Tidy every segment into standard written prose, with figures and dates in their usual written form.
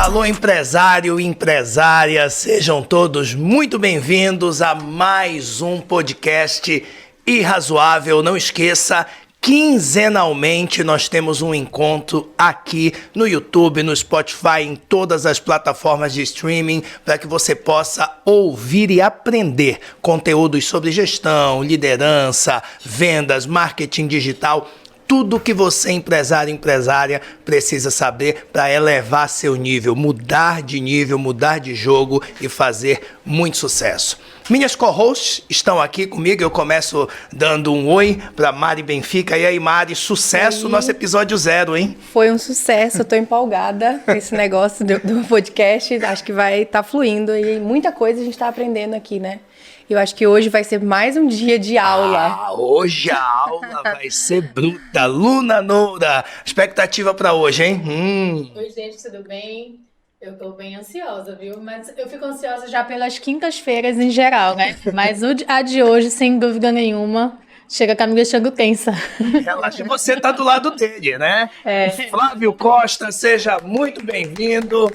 Alô, empresário e empresária, sejam todos muito bem-vindos a mais um podcast Irrazoável. Não esqueça, quinzenalmente nós temos um encontro aqui no YouTube, no Spotify, em todas as plataformas de streaming, para que você possa ouvir e aprender conteúdos sobre gestão, liderança, vendas, marketing digital. Tudo que você, empresário e empresária, precisa saber para elevar seu nível, mudar de jogo e fazer muito sucesso. Minhas co-hosts estão aqui comigo, eu começo dando um oi para Mari Benfica. E aí, Mari, sucesso, nosso episódio 0, hein? Foi um sucesso, eu tô empolgada com esse negócio do podcast, acho que vai estar fluindo e muita coisa a gente tá aprendendo aqui, né? Eu acho que hoje vai ser mais um dia de aula. Hoje a aula vai ser bruta. Luna Noura, expectativa para hoje, hein? Oi, gente, tudo bem? Eu tô bem ansiosa, viu? Mas eu fico ansiosa já pelas quintas-feiras em geral, né? Mas a de hoje, sem dúvida nenhuma, chega cá me deixando tensa. Relaxa, você tá do lado dele, né? É. Flávio Costa, seja muito bem-vindo.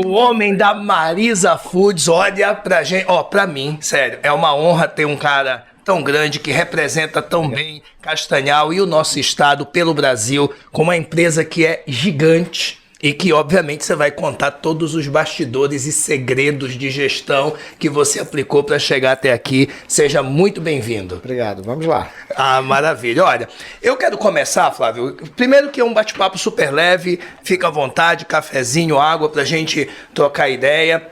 O homem da Marisa Foods, olha pra gente, pra mim, sério, é uma honra ter um cara tão grande que representa tão bem Castanhal e o nosso estado pelo Brasil, com uma empresa que é gigante e que, obviamente, você vai contar todos os bastidores e segredos de gestão que você aplicou para chegar até aqui. Seja muito bem-vindo. Obrigado, vamos lá. Ah, maravilha. Olha, eu quero começar, Flávio, primeiro que é um bate-papo super leve, fica à vontade, cafezinho, água pra gente trocar ideia.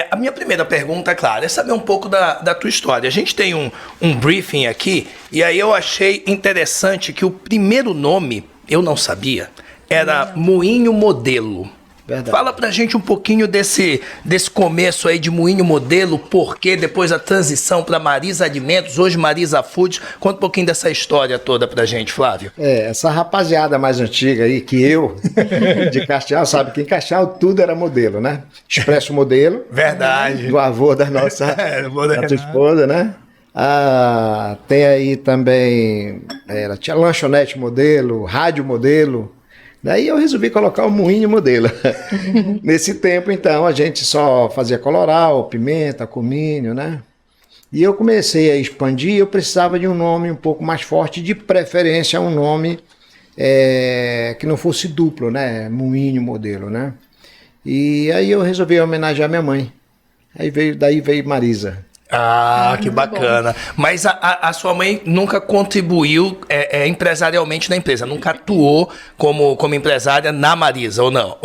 A minha primeira pergunta, claro, é saber um pouco da tua história. A gente tem um briefing aqui, e aí eu achei interessante que o primeiro nome, eu não sabia, era Moinho Modelo. Verdade. Fala pra gente um pouquinho desse começo aí de Moinho Modelo, porque depois a transição para Marisa Alimentos, hoje Marisa Foods. Conta um pouquinho dessa história toda pra gente, Flávio. Essa rapaziada mais antiga aí, que eu, de Castial, sabe que em Castial tudo era modelo, né? Expresso Modelo. Verdade. Do avô da nossa da tua esposa, né? Tem aí também, tinha lanchonete modelo, rádio modelo. Daí eu resolvi colocar o Moinho Modelo. Nesse tempo, então, a gente só fazia coloral, pimenta, cominho, né? E eu comecei a expandir, eu precisava de um nome um pouco mais forte, de preferência um nome que não fosse duplo, né? Moinho Modelo, né? E aí eu resolvi homenagear minha mãe. Daí veio Marisa. Ah, que bacana. Mas a sua mãe nunca contribuiu empresarialmente na empresa, nunca atuou como empresária na Marisa, ou não?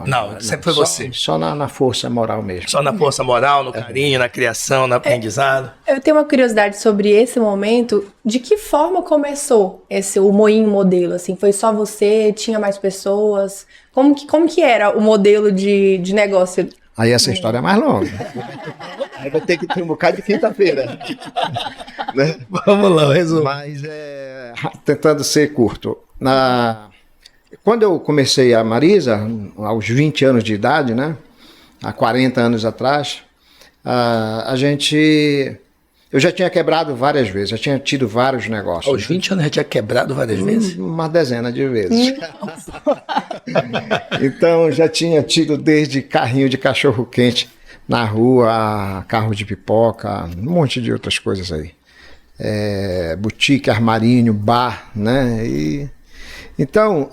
Não, sempre foi você. Só na força moral mesmo. Só na força moral, no carinho, na criação, no aprendizado? Eu tenho uma curiosidade sobre esse momento. De que forma começou o Moinho Modelo? Assim, foi só você? Tinha mais pessoas? Como que era o modelo de negócio? Aí essa história é mais longa. Aí vai ter que ter um bocado de quinta-feira. Né? Vamos lá, resumo. Mas tentando ser curto. Quando eu comecei a Marisa, aos 20 anos de idade, né? Há 40 anos atrás, eu já tinha quebrado várias vezes, já tinha tido vários negócios. Aos 20 anos já tinha quebrado várias vezes? Uma dezena de vezes. Então já tinha tido desde carrinho de cachorro-quente na rua, carro de pipoca, um monte de outras coisas aí. Boutique, armarinho, bar, né? Então,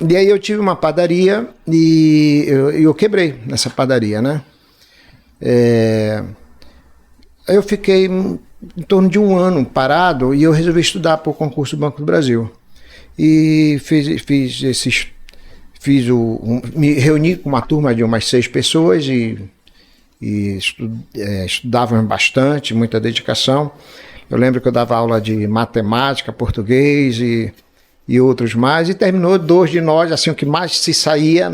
e aí eu tive uma padaria e eu quebrei nessa padaria, né? Aí eu fiquei em torno de um ano parado e eu resolvi estudar para o concurso do Banco do Brasil. E me reuni com uma turma de umas 6 pessoas e estudávamos bastante, muita dedicação. Eu lembro que eu dava aula de matemática, português e outros mais, e terminou 2 de nós, assim, o que mais se saía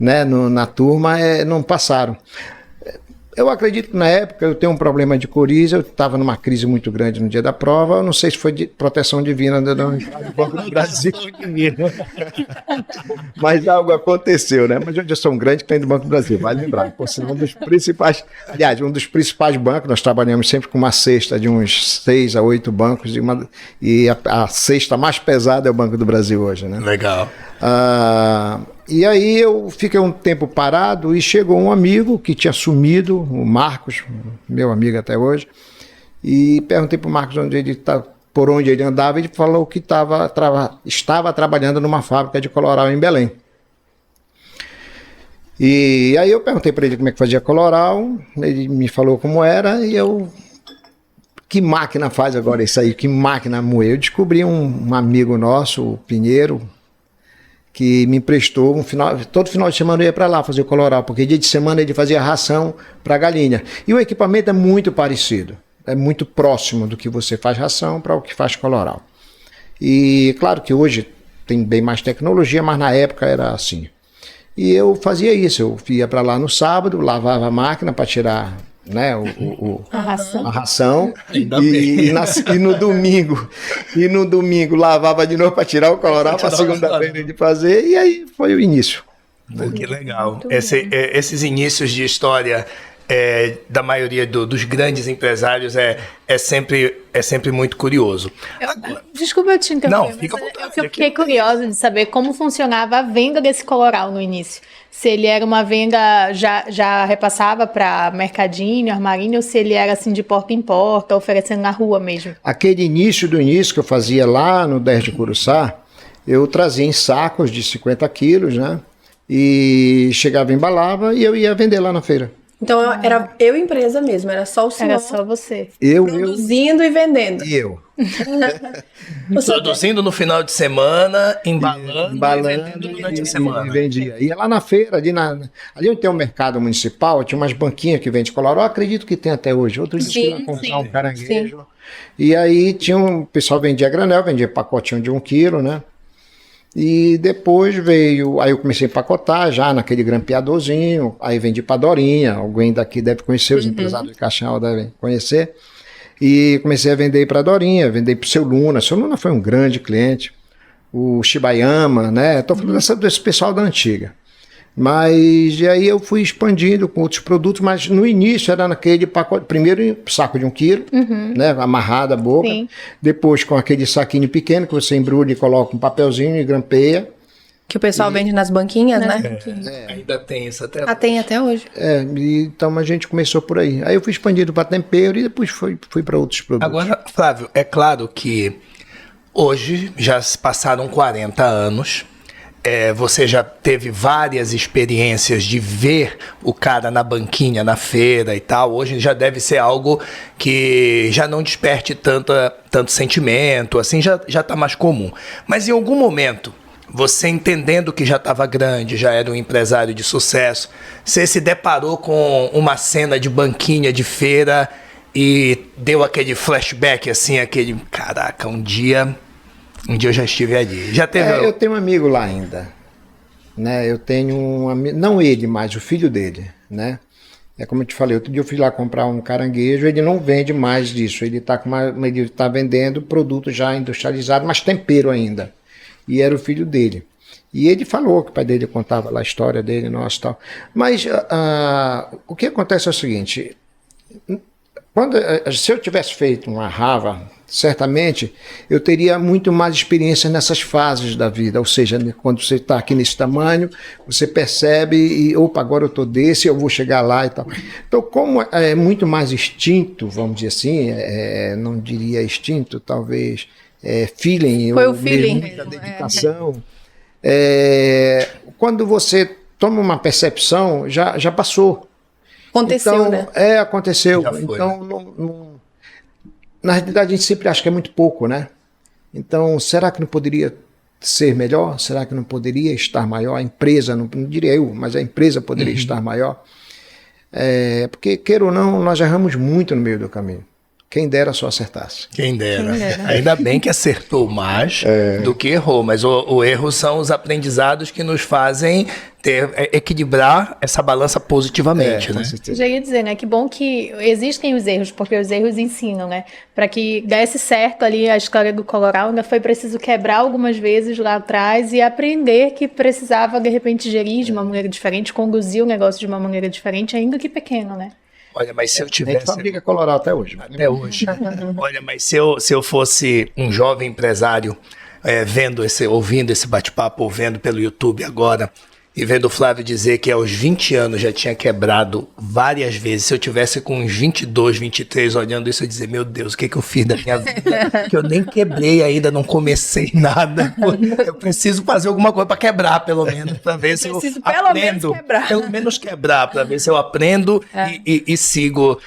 na turma, não passaram. Eu acredito que na época eu tenho um problema de coriza, eu estava numa crise muito grande no dia da prova, eu não sei se foi de proteção divina do Banco do Brasil. Mas algo aconteceu, né? Mas eu sou um grande cliente do Banco do Brasil, vale lembrar. Por ser um dos principais, aliás, um dos principais bancos, nós trabalhamos sempre com uma cesta de uns 6 a 8 bancos, e a cesta mais pesada é o Banco do Brasil hoje, né? Legal. E aí eu fiquei um tempo parado e chegou um amigo que tinha sumido, o Marcos, meu amigo até hoje, e perguntei para o Marcos por onde ele andava, ele falou que estava trabalhando numa fábrica de coloral em Belém. E aí eu perguntei para ele como é que fazia coloral, ele me falou como era, e que máquina faz agora isso aí, que máquina moer? Eu descobri um amigo nosso, o Pinheiro, que me emprestou todo final de semana eu ia para lá fazer o coloral, porque dia de semana ele fazia ração para galinha. E o equipamento é muito parecido, é muito próximo do que você faz ração para o que faz coloral. E claro que hoje tem bem mais tecnologia, mas na época era assim. E eu fazia isso, eu ia para lá no sábado, lavava a máquina para tirar, né, a ração e no domingo lavava de novo para tirar o coloral para segunda-feira de fazer, e aí foi o início. Pô, que legal. Esses inícios de história da maioria dos grandes empresários é sempre muito curioso. Desculpa eu te interromper. Não, fica à vontade. Eu fiquei curiosa de saber como funcionava a venda desse coloral no início. Se ele era uma venda, já repassava para mercadinho, armarinho, ou se ele era assim de porta em porta, oferecendo na rua mesmo. Aquele início que eu fazia lá no 10 de Curuçá, eu trazia em sacos de 50 quilos, né? E chegava, embalava e eu ia vender lá na feira. Então era eu empresa mesmo, era só o senhor. Era só você. Produzindo e vendendo. E eu. Produzindo no final de semana, embalando e vendendo durante a semana. E vendia. Ia lá na feira, ali onde tem o mercado municipal, tinha umas banquinhas que vendem coloral, eu acredito que tem até hoje. Outro dia eu fui lá comprar um caranguejo. Sim. E aí o pessoal vendia granel, vendia pacotinho de 1 quilo, né? E depois aí eu comecei a empacotar já naquele grampeadorzinho, aí vendi para Dorinha, alguém daqui deve conhecer, os empresários de Caixão devem conhecer, e comecei a vender para Dorinha, vender para o Seu Luna foi um grande cliente, o Shibayama, né, estou falando desse pessoal da antiga. Mas e aí eu fui expandindo com outros produtos, mas no início era naquele pacote, primeiro saco de 1 quilo, né, amarrado a boca, sim. Depois com aquele saquinho pequeno que você embrulha e coloca um papelzinho e grampeia. Que o pessoal vende nas banquinhas, né? Ainda tem isso até hoje. Tem até hoje. Então a gente começou por aí. Aí eu fui expandindo para tempero e depois fui para outros produtos. Agora, Flávio, é claro que hoje já se passaram 40 anos, você já teve várias experiências de ver o cara na banquinha, na feira e tal. Hoje já deve ser algo que já não desperte tanto sentimento, assim, já está mais comum. Mas em algum momento, você entendendo que já estava grande, já era um empresário de sucesso, você se deparou com uma cena de banquinha de feira e deu aquele flashback, assim, aquele, caraca, um dia eu já estive ali. Já teve... Eu tenho um amigo lá ainda, né? Eu tenho um amigo, não ele, mas o filho dele, né? É como eu te falei, outro dia eu fui lá comprar um caranguejo, ele não vende mais disso, ele tá vendendo produto já industrializado, mas tempero ainda. E era o filho dele. E ele falou que o pai dele contava lá a história dele, nossa, tal. Mas o que acontece é o seguinte, se eu tivesse feito uma Rava, certamente eu teria muito mais experiência nessas fases da vida, ou seja, quando você está aqui nesse tamanho, você percebe e, opa, agora eu estou desse, eu vou chegar lá e tal. Então, como é muito mais instinto, vamos dizer assim, não diria instinto, talvez feeling, foi o feeling, muita dedicação. Quando você toma uma percepção, já passou. Aconteceu, então, né? Aconteceu. Então, na realidade, a gente sempre acha que é muito pouco, né? Então, será que não poderia ser melhor? Será que não poderia estar maior? A empresa, não diria eu, mas a empresa poderia estar maior. Porque, queira ou não, nós erramos muito no meio do caminho. Quem dera só acertasse. Quem dera. Ainda bem que acertou mais do que errou, mas o erro são os aprendizados que nos fazem equilibrar essa balança positivamente, né? Eu já ia dizer, né? Que bom que existem os erros, porque os erros ensinam, né? Para que desse certo ali a história do coloral, ainda foi preciso quebrar algumas vezes lá atrás e aprender que precisava, de repente, gerir de uma maneira diferente, conduzir o negócio de uma maneira diferente, ainda que pequeno, né? Olha, mas se eu tivesse... A gente fabrica coloral até hoje. Até hoje. Olha, mas se eu fosse um jovem empresário ouvindo esse bate-papo, ou vendo pelo YouTube agora, E vendo o Flávio dizer que aos 20 anos já tinha quebrado várias vezes, se eu tivesse com uns 22, 23 olhando isso, eu ia dizer, meu Deus, o que eu fiz da minha vida? Que eu nem quebrei ainda, não comecei nada. Eu preciso fazer alguma coisa para quebrar, pelo menos, para ver se eu aprendo. Pelo menos quebrar, para ver se eu aprendo e sigo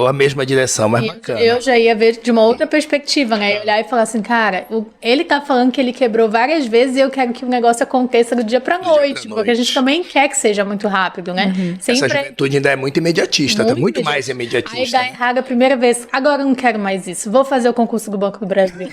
a mesma direção, mas bacana. Eu já ia ver de uma outra perspectiva, né? Eu olhar e falar assim, cara, ele tá falando que ele quebrou várias vezes e eu quero que o negócio aconteça do dia pra noite. Porque a gente também quer que seja muito rápido, né? Essa juventude ainda é muito imediatista, muito mais imediatista. Aí dá errado a primeira vez. Agora eu não quero mais isso. Vou fazer o concurso do Banco do Brasil.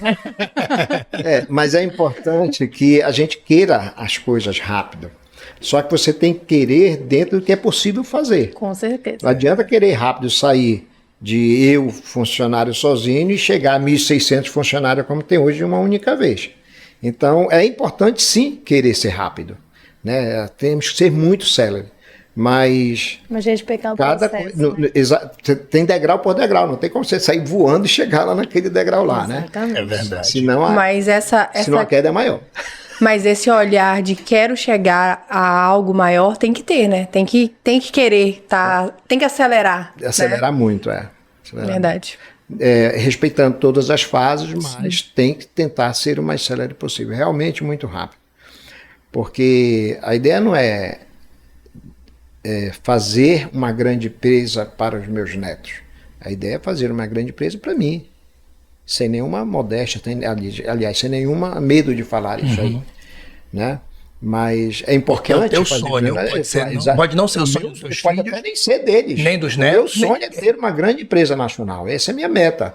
Mas é importante que a gente queira as coisas rápido. Só que você tem que querer dentro do que é possível fazer. Com certeza. Não adianta querer rápido sair de eu, funcionário sozinho, e chegar a 1.600 funcionários como tem hoje de uma única vez. Então, é importante sim querer ser rápido. Né? Temos que ser muito célere, mas respeitar o processo. Tem degrau por degrau, não tem como você sair voando e chegar lá naquele degrau lá, exatamente. Né? É verdade. Senão senão a queda é maior. Mas esse olhar de quero chegar a algo maior tem que ter, né? Tem que querer, tem que acelerar. Acelerar, né? Muito, Verdade. Respeitando todas as fases, mas tem que tentar ser o mais célere possível, realmente muito rápido. Porque a ideia não é fazer uma grande empresa para os meus netos. A ideia é fazer uma grande empresa para mim. Sem nenhuma modéstia, aliás, sem nenhuma medo de falar isso aí. Né? Mas é importante. Porque é o teu sonho. Pode não ser o sonho dos teus pode filhos. Até nem ser deles. Nem dos netos. Meu sonho é ter uma grande empresa nacional. Essa é a minha meta.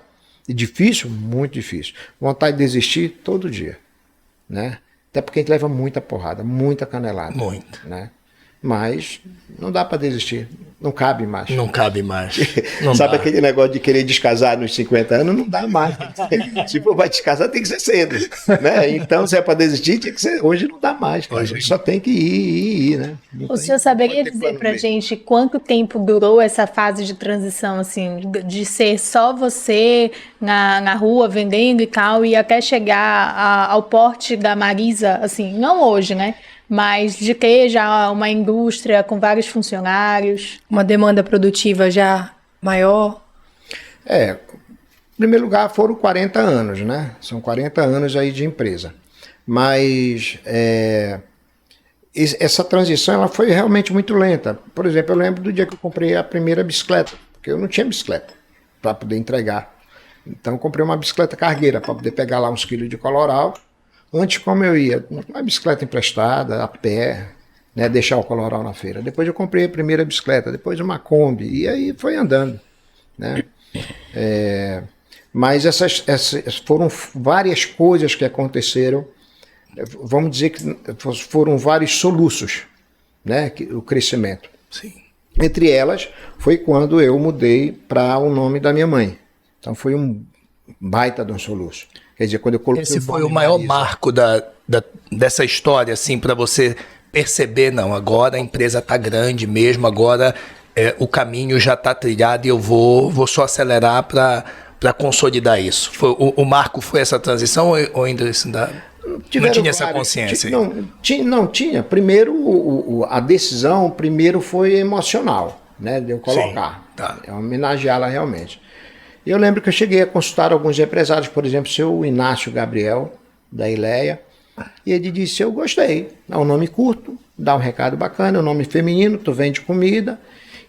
E difícil? Muito difícil. Vontade de desistir todo dia. Né? Até porque a gente leva muita porrada, muita canelada. Muito. Né? Mas não dá para desistir. Não cabe mais. Não cabe mais. Não Sabe dá. aquele negócio de querer descasar nos 50 anos? Não dá mais. Se for vai descasar, tem que ser cedo. Né? Então, se é para desistir, tem que ser. Hoje não dá mais. Hoje só tem que ir, né? O senhor saberia dizer pra gente quanto tempo durou essa fase de transição, assim, de ser só você na rua vendendo e tal, e até chegar ao porte da Marisa, assim, não hoje, né? Mas de ter já uma indústria com vários funcionários. Uma demanda produtiva já maior? Em primeiro lugar, foram 40 anos, né? São 40 anos aí de empresa. Mas essa transição ela foi realmente muito lenta. Por exemplo, eu lembro do dia que eu comprei a primeira bicicleta, porque eu não tinha bicicleta para poder entregar. Então, eu comprei uma bicicleta cargueira para poder pegar lá uns quilos de coloral. Antes, como eu ia? Uma bicicleta emprestada, a pé, né, deixar o coloral na feira. Depois eu comprei a primeira bicicleta, depois uma Kombi, e aí foi andando. Né? Mas essas foram várias coisas que aconteceram, vamos dizer que foram vários soluços, né, o crescimento. Sim. Entre elas, foi quando eu mudei para o nome da minha mãe. Então foi um baita de um soluço. Quer dizer, quando eu coloquei esse foi o maior marco dessa história, assim, para você perceber, não, agora a empresa está grande mesmo, agora o caminho já está trilhado e eu vou só acelerar para consolidar isso. O marco foi essa transição ou ainda isso não tinha essa consciência? Não tinha. Primeiro, a decisão primeiro foi emocional, né, de eu colocar. Sim, tá. Homenageá-la realmente. E eu lembro que eu cheguei a consultar alguns empresários, por exemplo, o seu Inácio Gabriel, da Ileia, e ele disse, eu gostei, é um nome curto, dá um recado bacana, é um nome feminino, tu vende comida.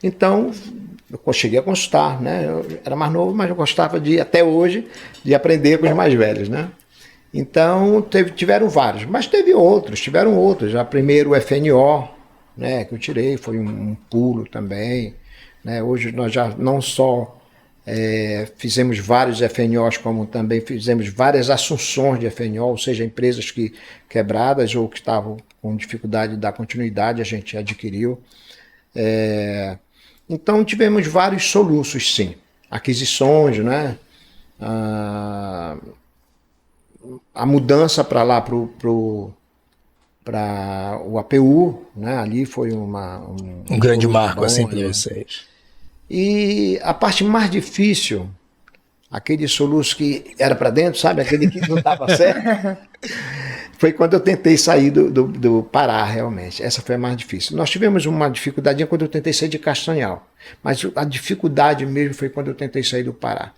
Então, eu cheguei a consultar, né? Eu era mais novo, mas eu gostava até hoje, de aprender com os mais velhos, né? Então, tiveram vários, mas tiveram outros. Já primeiro o FNO, né, que eu tirei, foi um pulo também. Né? Hoje nós já não só fizemos vários FNOs, como também fizemos várias assunções de FNO, ou seja, empresas quebradas ou que estavam com dificuldade de dar continuidade, a gente adquiriu. Então tivemos vários soluços, sim. Aquisições, né? A mudança para lá, para o APU, né? Ali foi um grande marco assim para vocês. E a parte mais difícil, aquele soluço que era para dentro, sabe? Aquele que não dava certo, foi quando eu tentei sair do Pará, realmente. Essa foi a mais difícil. Nós tivemos uma dificuldade quando eu tentei sair de Castanhal, mas a dificuldade mesmo foi quando eu tentei sair do Pará.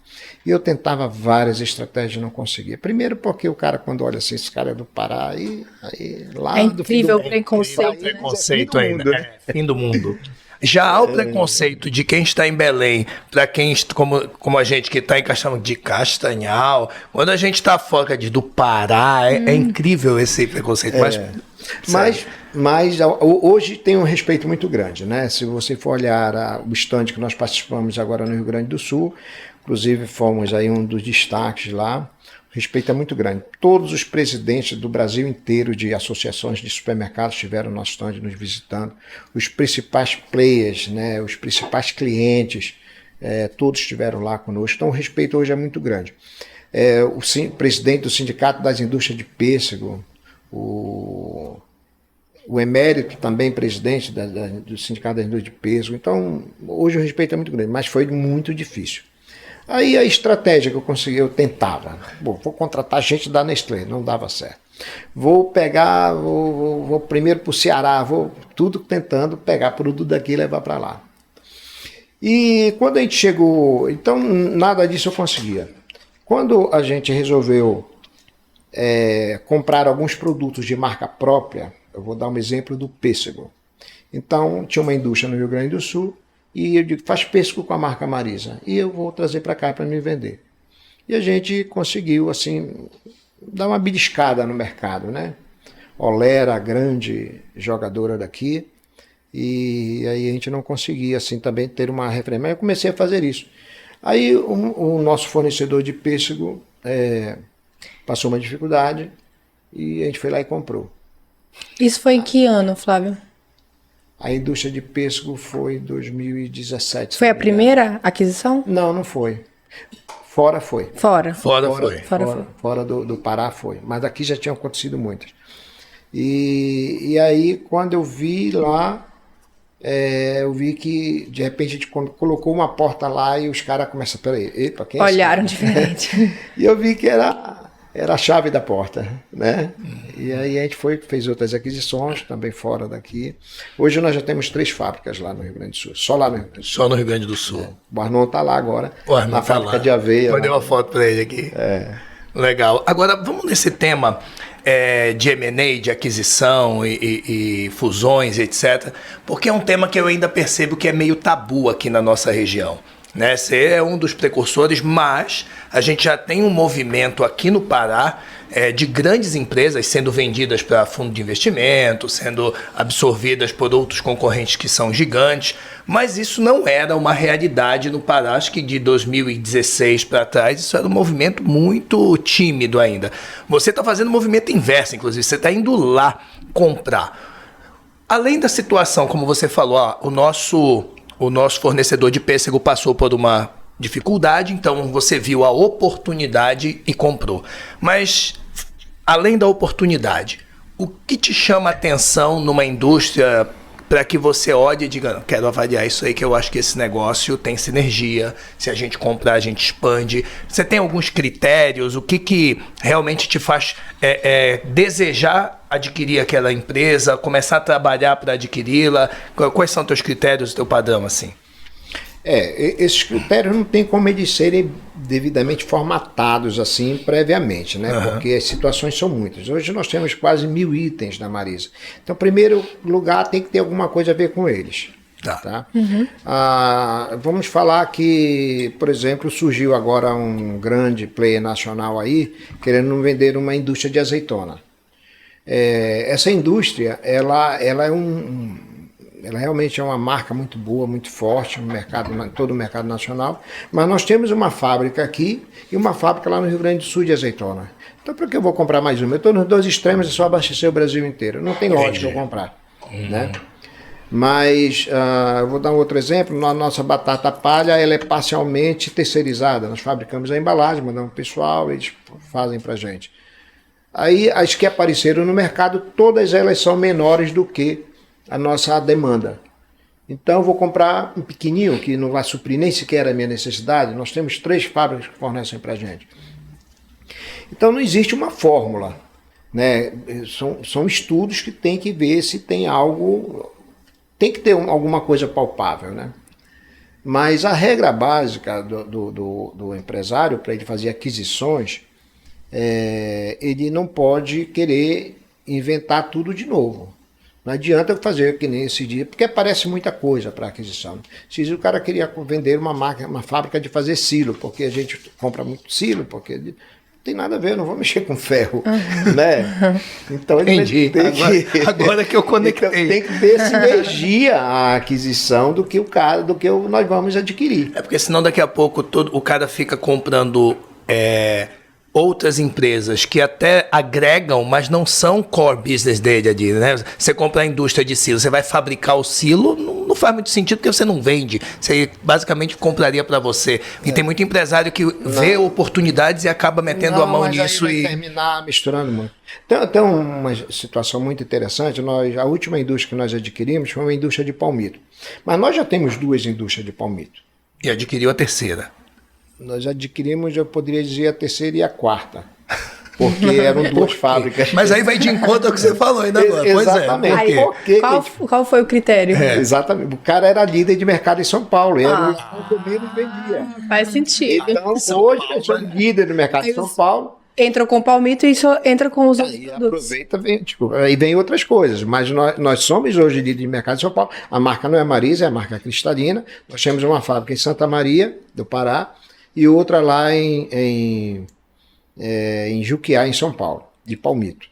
E eu tentava várias estratégias e não conseguia. Primeiro porque o cara, quando olha assim, esse cara é do Pará, aí lá... É incrível o preconceito. O preconceito ainda, fim do mundo. Já há o preconceito de quem está em Belém, para quem, como a gente que está em Castanhal, quando a gente está fora do Pará, é incrível esse preconceito. Mas hoje tem um respeito muito grande, né? Se você for olhar o stand que nós participamos agora no Rio Grande do Sul, inclusive fomos aí um dos destaques lá, o respeito é muito grande. Todos os presidentes do Brasil inteiro de associações de supermercados estiveram no nosso stand nos visitando. Os principais players, né, os principais clientes, todos estiveram lá conosco. Então o respeito hoje é muito grande. O presidente do Sindicato das Indústrias de Pêssego, o emérito também presidente do Sindicato das Indústrias de Pêssego. Então hoje o respeito é muito grande, mas foi muito difícil. Aí a estratégia que eu consegui, eu tentava. Bom, vou contratar gente da Nestlé, não dava certo. Vou primeiro para o Ceará, vou tudo tentando pegar produto daqui e levar para lá. E quando a gente chegou, então nada disso eu conseguia. Quando a gente resolveu comprar alguns produtos de marca própria, eu vou dar um exemplo do pêssego. Então tinha uma indústria no Rio Grande do Sul, e eu digo, faz pêssego com a marca Marisa. E eu vou trazer para cá para me vender. E a gente conseguiu, assim, dar uma beliscada no mercado, né? Olé era a grande jogadora daqui. E aí a gente não conseguia, assim, também ter uma referência. Mas eu comecei a fazer isso. Aí o nosso fornecedor de pêssego passou uma dificuldade e a gente foi lá e comprou. Isso foi em que ano, Flávio? A indústria de pêssego foi em 2017. Foi a primeira aquisição? Não, não foi. Fora foi. Fora Fora foi. Fora do Pará foi. Mas aqui já tinham acontecido muitas. E aí, quando eu vi lá, eu vi que, de repente, a gente colocou uma porta lá e os caras começaram, peraí, epa, quem é esse Olharam cara? diferente. E eu vi que era a chave da porta, né? E aí a gente fez outras aquisições, também fora daqui. Hoje nós já temos 3 fábricas lá no Rio Grande do Sul, só lá no Rio Grande do Sul. Só no Rio Grande do Sul. O Arnon está lá agora, na fábrica de aveia. Mandei uma foto para ele aqui. Legal. Agora, vamos nesse tema de M&A, de aquisição e fusões, etc. Porque é um tema que eu ainda percebo que é meio tabu aqui na nossa região. Né? Você é um dos precursores, mas a gente já tem um movimento aqui no Pará de grandes empresas sendo vendidas para fundo de investimento, sendo absorvidas por outros concorrentes que são gigantes, mas isso não era uma realidade no Pará. Acho que de 2016 para trás isso era um movimento muito tímido ainda. Você está fazendo um movimento inverso, inclusive, você está indo lá comprar. Além da situação, como você falou, o nosso fornecedor de pêssego passou por uma dificuldade, então você viu a oportunidade e comprou. Mas, além da oportunidade, o que te chama a atenção numa indústria para que você olhe e diga, quero avaliar isso aí, que eu acho que esse negócio tem sinergia, se a gente comprar, a gente expande. Você tem alguns critérios, o que realmente te faz desejar adquirir aquela empresa, começar a trabalhar para adquiri-la? Quais são teus critérios, teu padrão, assim? Esses critérios não tem como eles serem devidamente formatados assim previamente, né? Porque as situações são muitas. Hoje nós temos quase 1000 itens na Marisa. Então, em primeiro lugar, tem que ter alguma coisa a ver com eles. Tá? Vamos falar que, por exemplo, surgiu agora um grande player nacional aí querendo vender uma indústria de azeitona. Essa indústria, ela realmente é uma marca muito boa, muito forte no mercado, todo o mercado nacional, mas nós temos uma fábrica aqui e uma fábrica lá no Rio Grande do Sul de azeitona. Então, por que eu vou comprar mais uma? Eu estou nos 2 extremos, é só abastecer o Brasil inteiro. Não tem lógica eu comprar. Né? Mas, eu vou dar um outro exemplo, a nossa batata palha ela é parcialmente terceirizada. Nós fabricamos a embalagem, mandamos o pessoal, eles fazem para a gente. Aí, as que apareceram no mercado, todas elas são menores do que a nossa demanda. Então eu vou comprar um pequenininho que não vai suprir nem sequer a minha necessidade. Nós temos 3 fábricas que fornecem para a gente. Então não existe uma fórmula. né? São estudos que tem que ver se tem algo, tem que ter alguma coisa palpável, né? Mas a regra básica do empresário para ele fazer aquisições, ele não pode querer inventar tudo de novo. Não adianta eu fazer que nem esse dia, porque aparece muita coisa para aquisição. Se o cara queria vender uma fábrica de fazer silo, porque a gente compra muito silo, porque não tem nada a ver, eu não vou mexer com ferro, né? Então entendi. Agora que eu conectei. Então, tem que ter sinergia a aquisição do que nós vamos adquirir. É porque senão daqui a pouco o cara fica comprando outras empresas que até agregam, mas não são core business dele ali, né? Você compra a indústria de silo, você vai fabricar o silo, não faz muito sentido porque você não vende. Você basicamente compraria para você. E tem muito empresário que vê oportunidades e acaba metendo a mão nisso e terminar misturando muito. Tem uma situação muito interessante. A última indústria que nós adquirimos foi uma indústria de palmito. Mas nós já temos 2 indústrias de palmito. E adquiriu a terceira. Nós adquirimos, eu poderia dizer, a terceira e a quarta. Porque eram 2 fábricas. Mas aí vai de encontro ao que você falou ainda agora. Exatamente. Qual foi o critério? Exatamente. O cara era líder de mercado em São Paulo. Era o que menos vendia. Faz sentido. Então, hoje, eu sou líder do mercado de São Paulo. Entra com o palmito e só entra com os outros. Aí aproveita, aí vem outras coisas. Mas nós somos hoje líder de mercado de São Paulo. A marca não é Marisa, é a marca Cristalina. Nós temos uma fábrica em Santa Maria, do Pará, e outra lá em Juquiá, em São Paulo, de palmito.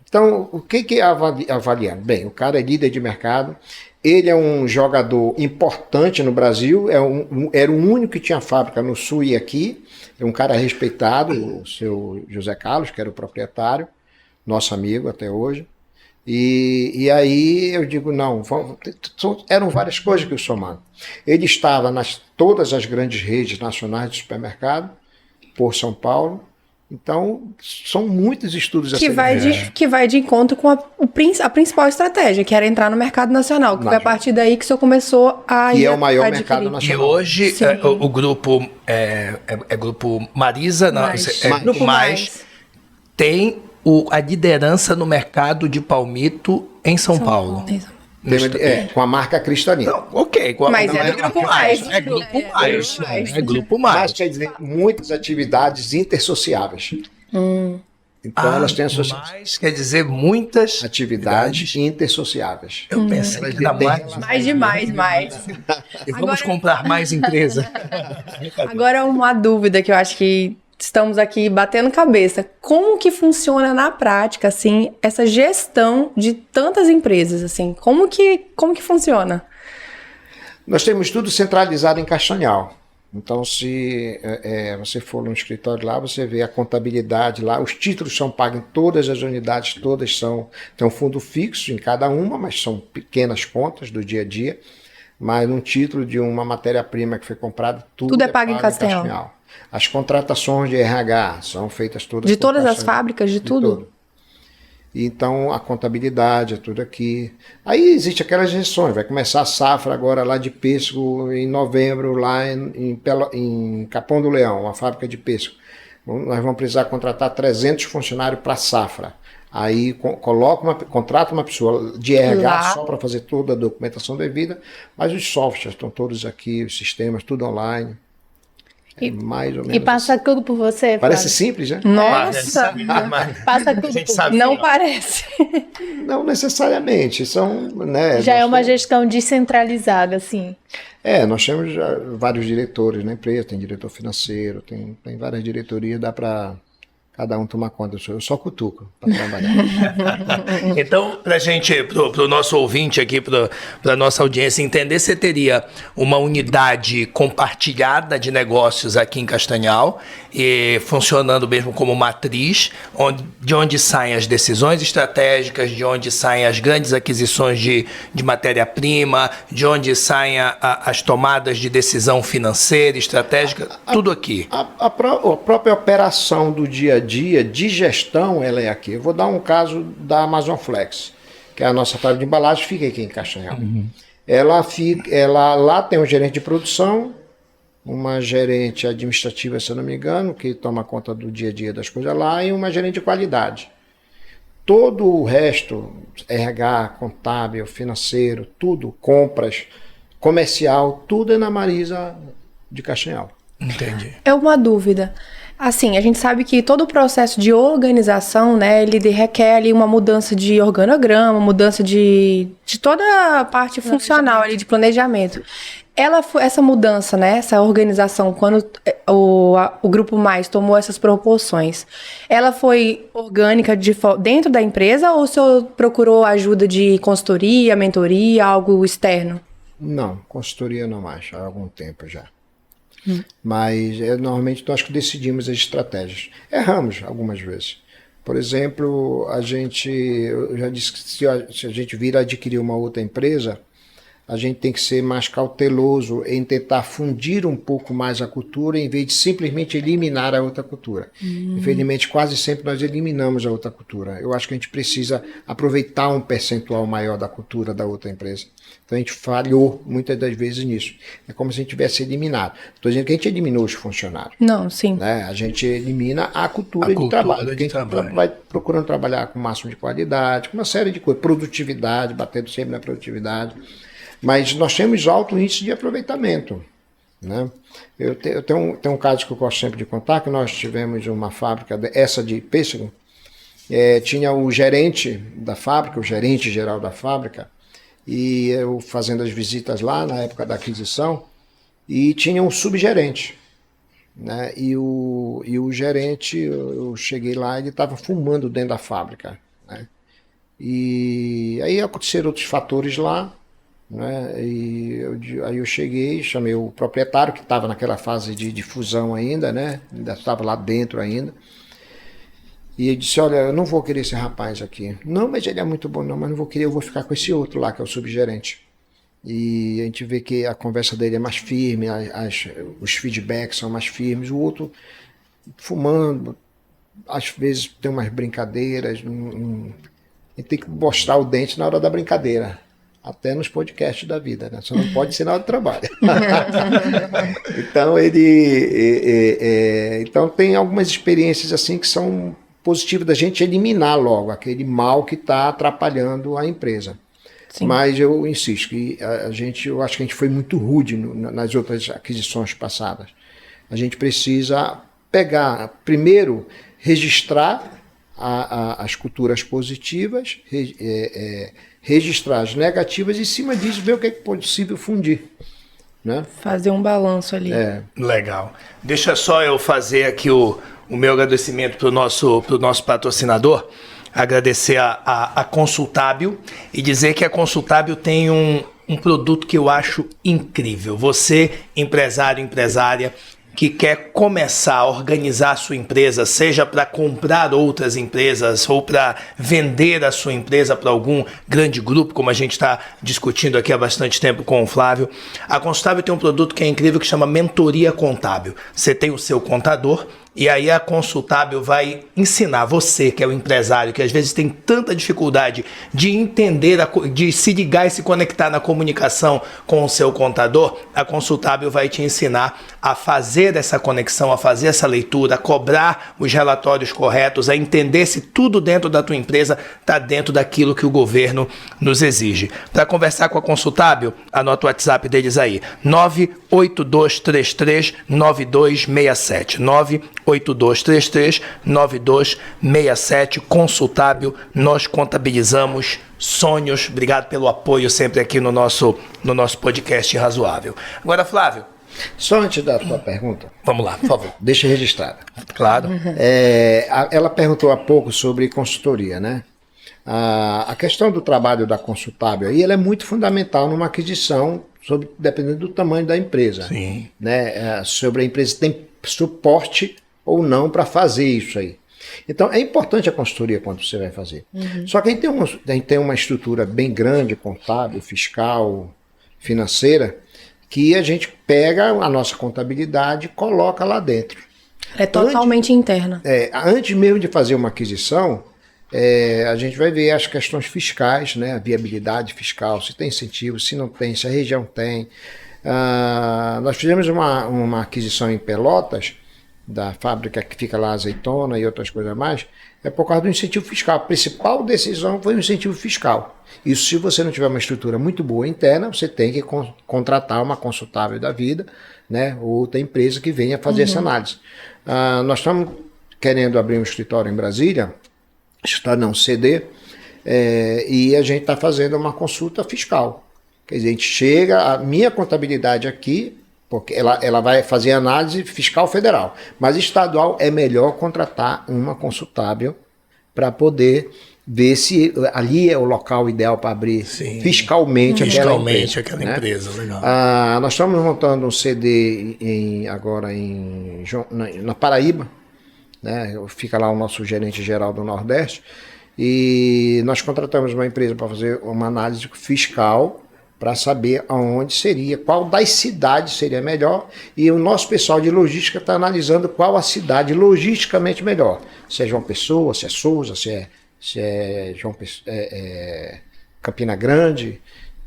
Então, o que avaliando? Bem, o cara é líder de mercado, ele é um jogador importante no Brasil, era o único que tinha fábrica no Sul e aqui, é um cara respeitado, o seu José Carlos, que era o proprietário, nosso amigo até hoje. E aí eu digo, não, eram várias coisas que eu somava. Ele estava todas as grandes redes nacionais de supermercado, por São Paulo. Então, são muitos estudos que vai de encontro com a principal estratégia, que era entrar no mercado nacional, que foi a partir daí que o senhor começou a que é o maior mercado nacional. E hoje o grupo Grupo Marisa, Grupo Mais, tem a liderança no mercado de palmito em São Paulo. Com a marca Cristalina. Não, ok. Mas é Grupo Mais. É Grupo Mais. É Grupo Mais. Mas quer dizer, muitas atividades intersociáveis. Então elas têm associação. Mais quer dizer muitas atividades intersociáveis. Eu pensei que era mais. E vamos comprar mais empresa. Agora uma dúvida que eu acho que estamos aqui batendo cabeça. Como que funciona na prática, assim, essa gestão de tantas empresas, assim? Como que funciona? Nós temos tudo centralizado em Castanhal. Então, se você for no escritório lá, você vê a contabilidade lá, os títulos são pagos em todas as unidades, tem um fundo fixo em cada uma, mas são pequenas contas do dia a dia. Mas um título de uma matéria-prima que foi comprada, tudo é pago em Castanhal. As contratações de RH são feitas todas de todas as fábricas, de tudo? Então, a contabilidade é tudo aqui. Aí existe aquelas gestões, vai começar a safra agora lá de pêssego em novembro, lá em Capão do Leão, uma fábrica de pêssego. Nós vamos precisar contratar 300 funcionários para a safra. Aí contrata uma pessoa de RH só para fazer toda a documentação devida, mas os softwares estão todos aqui, os sistemas, tudo online. Mais ou menos. E passa assim. Tudo por você? Parece simples, né? Nossa! Passa tudo por você. Não parece. Não necessariamente. Já é uma gestão descentralizada, assim. Nós temos vários diretores na empresa, tem diretor financeiro, tem várias diretorias, dá para cada um tomar conta. Eu só cutuco para trabalhar. Então, para gente, pro nosso ouvinte aqui, para nossa audiência entender, você teria uma unidade compartilhada de negócios aqui em Castanhal, e funcionando mesmo como matriz, de onde saem as decisões estratégicas, de onde saem as grandes aquisições de matéria-prima, de onde saem as tomadas de decisão financeira, estratégica, tudo aqui. A própria operação do dia a dia, de gestão, ela é aqui. Eu vou dar um caso da Amazon Flex, que é a nossa fábrica de embalagem, fica aqui em Castanhal. Ela lá tem um gerente de produção, uma gerente administrativa, se eu não me engano, que toma conta do dia a dia das coisas lá, e uma gerente de qualidade. Todo o resto, RH, contábil, financeiro, tudo, compras, comercial, tudo é na Marisa de Castanhal. Entendi. É uma dúvida. Assim, a gente sabe que todo o processo de organização, né, ele requer ali uma mudança de organograma, mudança de toda a parte funcional ali de planejamento. Essa mudança, né, essa organização, quando o Grupo Mais tomou essas proporções, ela foi orgânica dentro da empresa ou o senhor procurou ajuda de consultoria, mentoria, algo externo? Não, consultoria não mais, há algum tempo já. Mas normalmente nós que decidimos as estratégias. Erramos algumas vezes. Por exemplo, eu já disse que se a gente vir adquirir uma outra empresa, a gente tem que ser mais cauteloso em tentar fundir um pouco mais a cultura em vez de simplesmente eliminar a outra cultura. Infelizmente, quase sempre nós eliminamos a outra cultura. Eu acho que a gente precisa aproveitar um percentual maior da cultura da outra empresa. Então a gente falhou muitas das vezes nisso. É como se a gente tivesse eliminado. Estou dizendo que a gente eliminou os funcionários. Não, sim. Né? A gente elimina a cultura de trabalho. Porque a gente vai procurando trabalhar com o máximo de qualidade, com uma série de coisas, produtividade, batendo sempre na produtividade. Mas nós temos alto índice de aproveitamento. Né? Eu tenho um caso que eu gosto sempre de contar, que nós tivemos uma fábrica, essa de pêssego, tinha o gerente da fábrica, o gerente geral da fábrica, e eu fazendo as visitas lá na época da aquisição, e tinha um subgerente. Né? E o gerente, eu cheguei lá, ele estava fumando dentro da fábrica. Né? E aí aconteceram outros fatores lá, né? Aí eu cheguei, chamei o proprietário, que estava naquela fase de fusão ainda, né? Ainda estava lá dentro ainda. E ele disse, olha, eu não vou querer esse rapaz aqui. Não, mas ele é muito bom, não, mas não vou querer, eu vou ficar com esse outro lá, que é o subgerente. E a gente vê que a conversa dele é mais firme, os feedbacks são mais firmes. O outro fumando, às vezes tem umas brincadeiras, a gente tem que mostrar o dente na hora da brincadeira. Até nos podcasts da vida, né? Só não pode ser na hora do trabalho. Então então tem algumas experiências assim que são positivas da gente eliminar logo aquele mal que está atrapalhando a empresa. Sim. Mas eu insisto que eu acho que a gente foi muito rude nas outras aquisições passadas. A gente precisa primeiro registrar as culturas positivas, registrar as negativas e, em cima disso, ver o que é possível fundir. Né? Fazer um balanço ali. Legal. Deixa só eu fazer aqui o meu agradecimento para o nosso patrocinador, agradecer a Consultábil e dizer que a Consultábil tem um produto que eu acho incrível. Você, empresário, empresária, que quer começar a organizar a sua empresa, seja para comprar outras empresas ou para vender a sua empresa para algum grande grupo, como a gente está discutindo aqui há bastante tempo com o Flávio, a Consultábil tem um produto que é incrível que chama Mentoria Contábil. Você tem o seu contador e aí a Consultábil vai ensinar você, que é o empresário, que às vezes tem tanta dificuldade de entender, de se ligar e se conectar na comunicação com o seu contador, a Consultábil vai te ensinar a fazer essa conexão, a fazer essa leitura, a cobrar os relatórios corretos, a entender se tudo dentro da tua empresa está dentro daquilo que o governo nos exige. Para conversar com a Consultábil, anota o WhatsApp deles aí, 98233-9267, 98233-9267, Consultábil, nós contabilizamos sonhos. Obrigado pelo apoio sempre aqui no nosso podcast Razoável. Agora, Flávio. Só antes da tua pergunta. Vamos lá, por favor. Deixa registrada. Claro. Ela perguntou há pouco sobre consultoria, né? A questão do trabalho da Consultábil aí, ela é muito fundamental numa aquisição, dependendo do tamanho da empresa. Sim. Né? Sobre a empresa tem suporte ou não para fazer isso aí. Então, é importante a consultoria quando você vai fazer. Só que a gente tem uma estrutura bem grande, contábil, fiscal, financeira, que a gente pega a nossa contabilidade e coloca lá dentro. É totalmente interna. Antes mesmo de fazer uma aquisição, a gente vai ver as questões fiscais, né? A viabilidade fiscal, se tem incentivo, se não tem, se a região tem. Nós fizemos uma aquisição em Pelotas, da fábrica que fica lá, azeitona e outras coisas mais, por causa do incentivo fiscal. A principal decisão foi o incentivo fiscal. Isso, se você não tiver uma estrutura muito boa interna, você tem que contratar uma consultável da vida, né, ou outra empresa que venha fazer essa análise. Nós estamos querendo abrir um escritório em Brasília, CD, e a gente está fazendo uma consulta fiscal. Quer dizer, a gente chega, a minha contabilidade aqui, porque ela vai fazer análise fiscal federal, mas estadual é melhor contratar uma consultável para poder ver se ali é o local ideal para abrir fiscalmente aquela empresa. Legal. Nós estamos montando um CD agora na Paraíba, né? Fica lá o nosso gerente geral do Nordeste, e nós contratamos uma empresa para fazer uma análise fiscal para saber aonde seria, qual das cidades seria melhor, e o nosso pessoal de logística está analisando qual a cidade logisticamente melhor, se é João Pessoa, se é Souza, se é Campina Grande,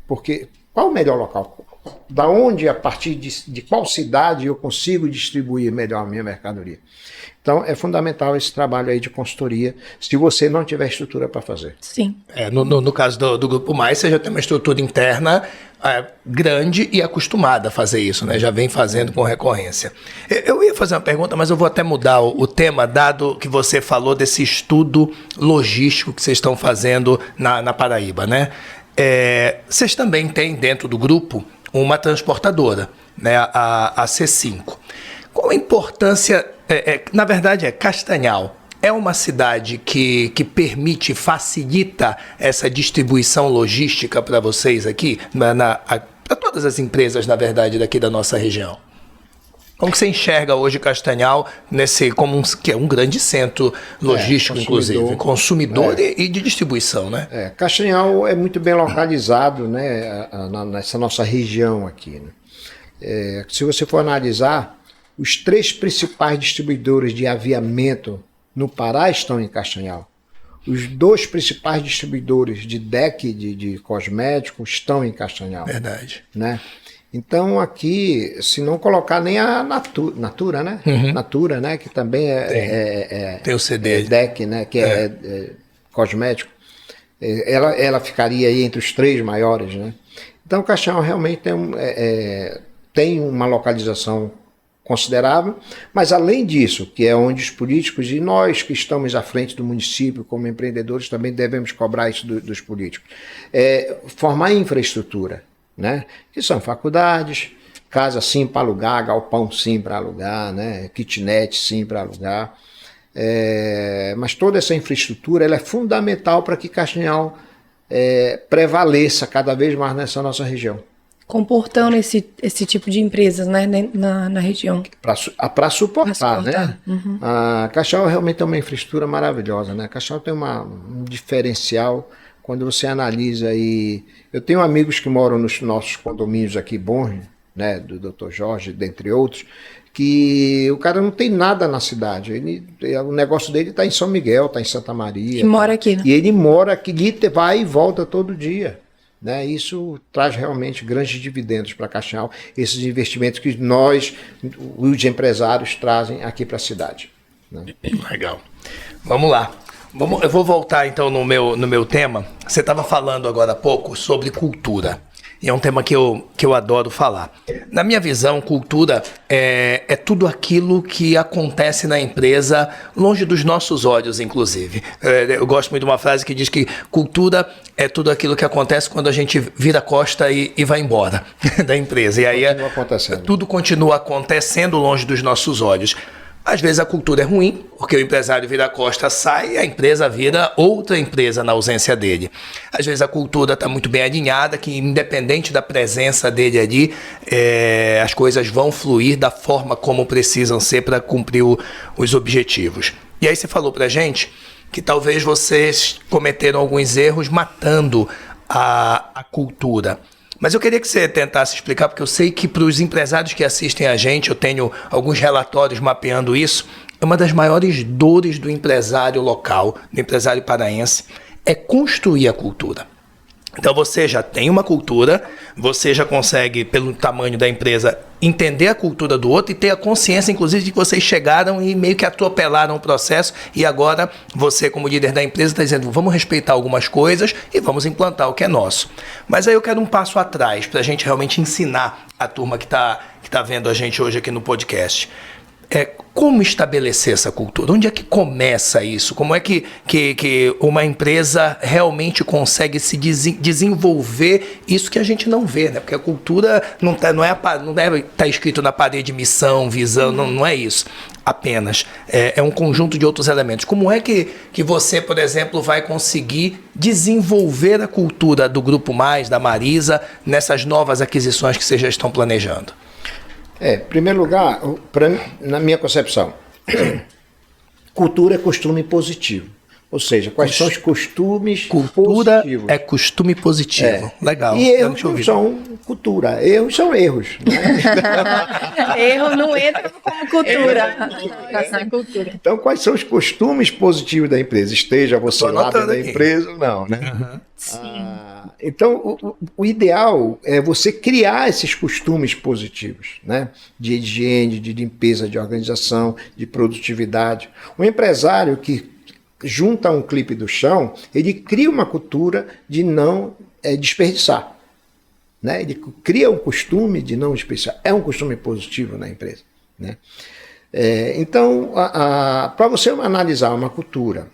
porque qual o melhor local? Da onde, a partir de qual cidade eu consigo distribuir melhor a minha mercadoria? Então, é fundamental esse trabalho aí de consultoria, se você não tiver estrutura para fazer. Sim. No caso do Grupo Mais, você já tem uma estrutura interna grande e acostumada a fazer isso, né? Já vem fazendo com recorrência. Eu ia fazer uma pergunta, mas eu vou até mudar o tema, dado que você falou desse estudo logístico que vocês estão fazendo na Paraíba, né? Vocês também têm dentro do grupo uma transportadora, né? A C5. Qual a importância, na verdade Castanhal, é uma cidade que permite, facilita essa distribuição logística para vocês aqui, para todas as empresas, na verdade, daqui da nossa região? Como que você enxerga hoje Castanhal que é um grande centro logístico, inclusive, consumidor e de distribuição, né? Castanhal é muito bem localizado, né, nessa nossa região aqui, né? Se você for analisar, os 3 principais distribuidores de aviamento no Pará estão em Castanhal. Os 2 principais distribuidores de deck, de cosméticos, estão em Castanhal. Verdade. Né? Então aqui, se não colocar nem a Natura, né? Uhum. Natura, né? Que também tem o CD. Deck, né? Que é cosmético. Ela ficaria aí entre os 3 maiores, né? Então Castanhal realmente tem uma localização considerável, mas além disso, que é onde os políticos e nós que estamos à frente do município como empreendedores também devemos cobrar isso dos políticos, formar infraestrutura, né? Que são faculdades, casa sim para alugar, galpão sim para alugar, né? Kitnet sim para alugar, mas toda essa infraestrutura ela é fundamental para que Castanhal prevaleça cada vez mais nessa nossa região. Comportando esse tipo de empresas, né, na região. Para suportar, né? Uhum. A Castanhal realmente é uma infraestrutura maravilhosa, né? A Castanhal tem um diferencial quando você analisa aí. Eu tenho amigos que moram nos nossos condomínios aqui bons, né, do Dr. Jorge, dentre outros, que o cara não tem nada na cidade. O negócio dele está em São Miguel, está em Santa Maria. E mora aqui, né? E ele mora aqui, vai e volta todo dia. Né? Isso traz realmente grandes dividendos para Castanhal, esses investimentos que nós, os empresários, trazem aqui para a cidade. Né? Legal. Vamos lá. Eu vou voltar então no meu tema. Você estava falando agora há pouco sobre cultura. E é um tema que eu adoro falar. Na minha visão, cultura é tudo aquilo que acontece na empresa, longe dos nossos olhos, inclusive. Eu gosto muito de uma frase que diz que cultura é tudo aquilo que acontece quando a gente vira a costa e vai embora da empresa. E aí tudo continua acontecendo longe dos nossos olhos. Às vezes a cultura é ruim, porque o empresário vira a costa, sai e a empresa vira outra empresa na ausência dele. Às vezes a cultura está muito bem alinhada, que independente da presença dele ali, as coisas vão fluir da forma como precisam ser para cumprir os objetivos. E aí você falou para a gente que talvez vocês cometeram alguns erros matando a cultura. Mas eu queria que você tentasse explicar, porque eu sei que para os empresários que assistem a gente, eu tenho alguns relatórios mapeando isso, é uma das maiores dores do empresário local, do empresário paraense, é construir a cultura. Então você já tem uma cultura, você já consegue, pelo tamanho da empresa, entender a cultura do outro e ter a consciência, inclusive, de que vocês chegaram e meio que atropelaram o processo e agora você, como líder da empresa, está dizendo, vamos respeitar algumas coisas e vamos implantar o que é nosso. Mas aí eu quero um passo atrás, para a gente realmente ensinar a turma que tá vendo a gente hoje aqui no podcast. Como estabelecer essa cultura? Onde é que começa isso? Como é que uma empresa realmente consegue se desenvolver isso que a gente não vê, né? Porque a cultura não deve estar escrito na parede missão, visão, não é isso apenas. É um conjunto de outros elementos. Como é que você, por exemplo, vai conseguir desenvolver a cultura do Grupo Mais, da Marisa, nessas novas aquisições que vocês já estão planejando? Em primeiro lugar, na minha concepção, cultura é costume positivo. Ou seja, quais são os costumes cultura positivos? É costume positivo. Legal. E erros não são cultura. Erros são erros. Né? Erro não entra como cultura. Então, quais são os costumes positivos da empresa? Esteja você lá dentro da empresa ou não, né? Uhum. Sim. Então, o ideal é você criar esses costumes positivos, né? De higiene, de limpeza, de organização, de produtividade. O empresário que junta um clipe do chão, ele cria uma cultura de não desperdiçar. Né? Ele cria um costume de não desperdiçar. É um costume positivo na empresa. Né? Então, para você analisar uma cultura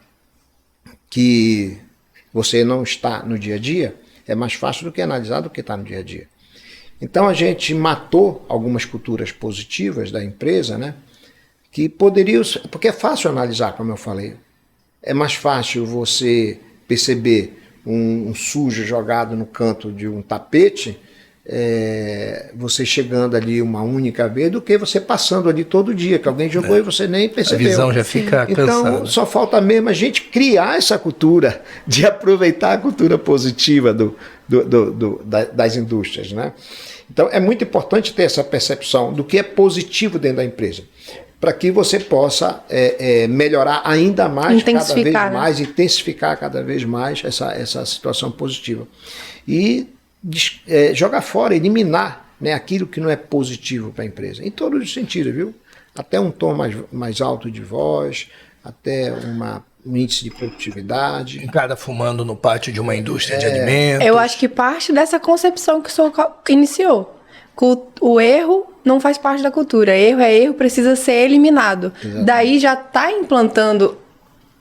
que você não está no dia a dia, é mais fácil do que analisar do que está no dia a dia. Então a gente matou algumas culturas positivas da empresa, né? Que poderiam, porque é fácil analisar, como eu falei. É mais fácil você perceber um sujo jogado no canto de um tapete, você chegando ali uma única vez, do que você passando ali todo dia, que alguém jogou e você nem percebeu. A visão já fica cansada. Então, só falta mesmo a gente criar essa cultura, de aproveitar a cultura positiva das indústrias. Né? Então, é muito importante ter essa percepção do que é positivo dentro da empresa, para que você possa melhorar ainda mais, cada vez mais, intensificar cada vez mais essa situação positiva. E jogar fora, eliminar, né, aquilo que não é positivo para a empresa, em todos os sentidos, viu? Até um tom mais alto de voz, até um índice de produtividade. Um cara fumando no pátio de uma indústria de alimentos. Eu acho que parte dessa concepção que o senhor iniciou. O erro não faz parte da cultura. Erro precisa ser eliminado. Exatamente. Daí já está implantando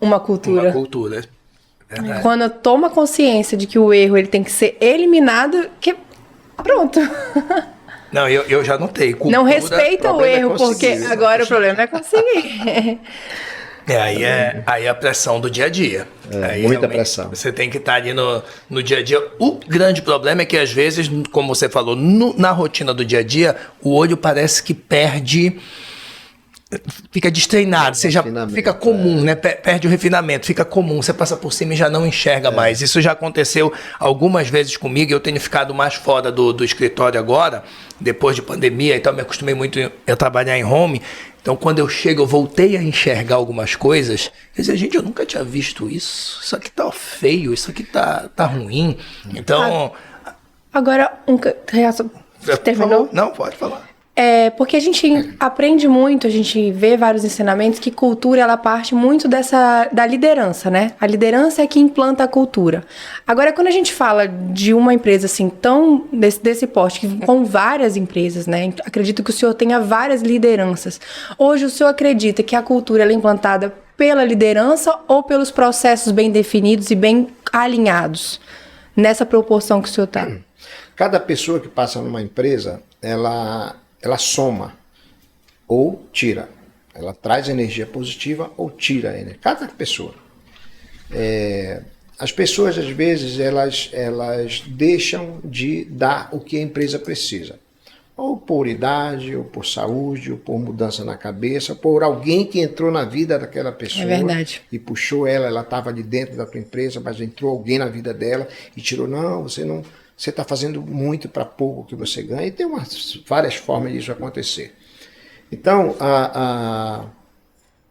uma cultura. Uma cultura. Verdade. Quando toma consciência de que o erro ele tem que ser eliminado, que pronto. Não, eu já notei. Cultura, não respeita o erro, porque agora o problema é conseguir. Aí a pressão do dia a dia. Aí muita pressão. Você tem que estar ali no dia a dia. O grande problema é que, às vezes, como você falou, na rotina do dia a dia, o olho parece que fica destreinado, você já fica comum, né? Perde o refinamento, fica comum, você passa por cima e já não enxerga mais. Isso já aconteceu algumas vezes comigo, eu tenho ficado mais fora do escritório agora, depois de pandemia, então me acostumei muito a trabalhar em home. Então, quando eu chego, eu voltei a enxergar algumas coisas. Eu dizia, gente, eu nunca tinha visto isso. Isso aqui tá feio, isso aqui tá ruim. Então... Agora, terminou? Não, pode falar. Porque a gente aprende muito, a gente vê vários ensinamentos que cultura, ela parte muito da liderança, né? A liderança é que implanta a cultura. Agora, quando a gente fala de uma empresa assim, desse porte, com várias empresas, né? Acredito que o senhor tenha várias lideranças. Hoje, o senhor acredita que a cultura ela é implantada pela liderança ou pelos processos bem definidos e bem alinhados? Nessa proporção que o senhor está? Cada pessoa que passa numa empresa, ela soma ou tira. Ela traz energia positiva ou tira energia. Cada pessoa. As pessoas, às vezes, elas deixam de dar o que a empresa precisa. Ou por idade, ou por saúde, ou por mudança na cabeça, por alguém que entrou na vida daquela pessoa. É verdade. E puxou ela estava ali dentro da tua empresa, mas entrou alguém na vida dela e tirou, não, você está fazendo muito para pouco que você ganha, e tem várias formas disso acontecer. Então,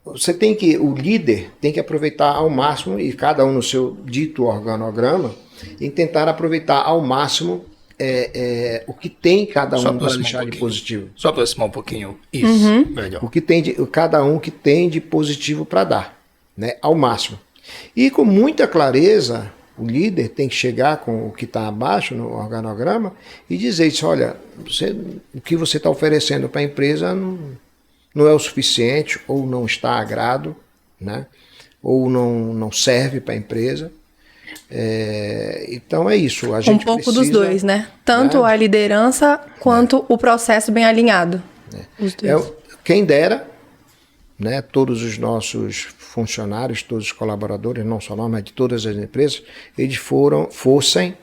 o líder tem que aproveitar ao máximo, e cada um no seu dito organograma, e tentar aproveitar ao máximo o que tem cada um para deixar de positivo. Só aproximar um pouquinho. Isso, melhor. O que tem cada um que tem de positivo para dar, né? Ao máximo. E com muita clareza, o líder tem que chegar com o que está abaixo no organograma e dizer isso: olha, o que você está oferecendo para a empresa não é o suficiente, ou não está a agrado, né? Ou não serve para a empresa. Então é isso. A gente pouco dos dois, né? Tanto a liderança quanto o processo bem alinhado. Os dois. Quem dera, né, todos os nossos funcionários, todos os colaboradores, não só nós, mas de todas as empresas, eles fossem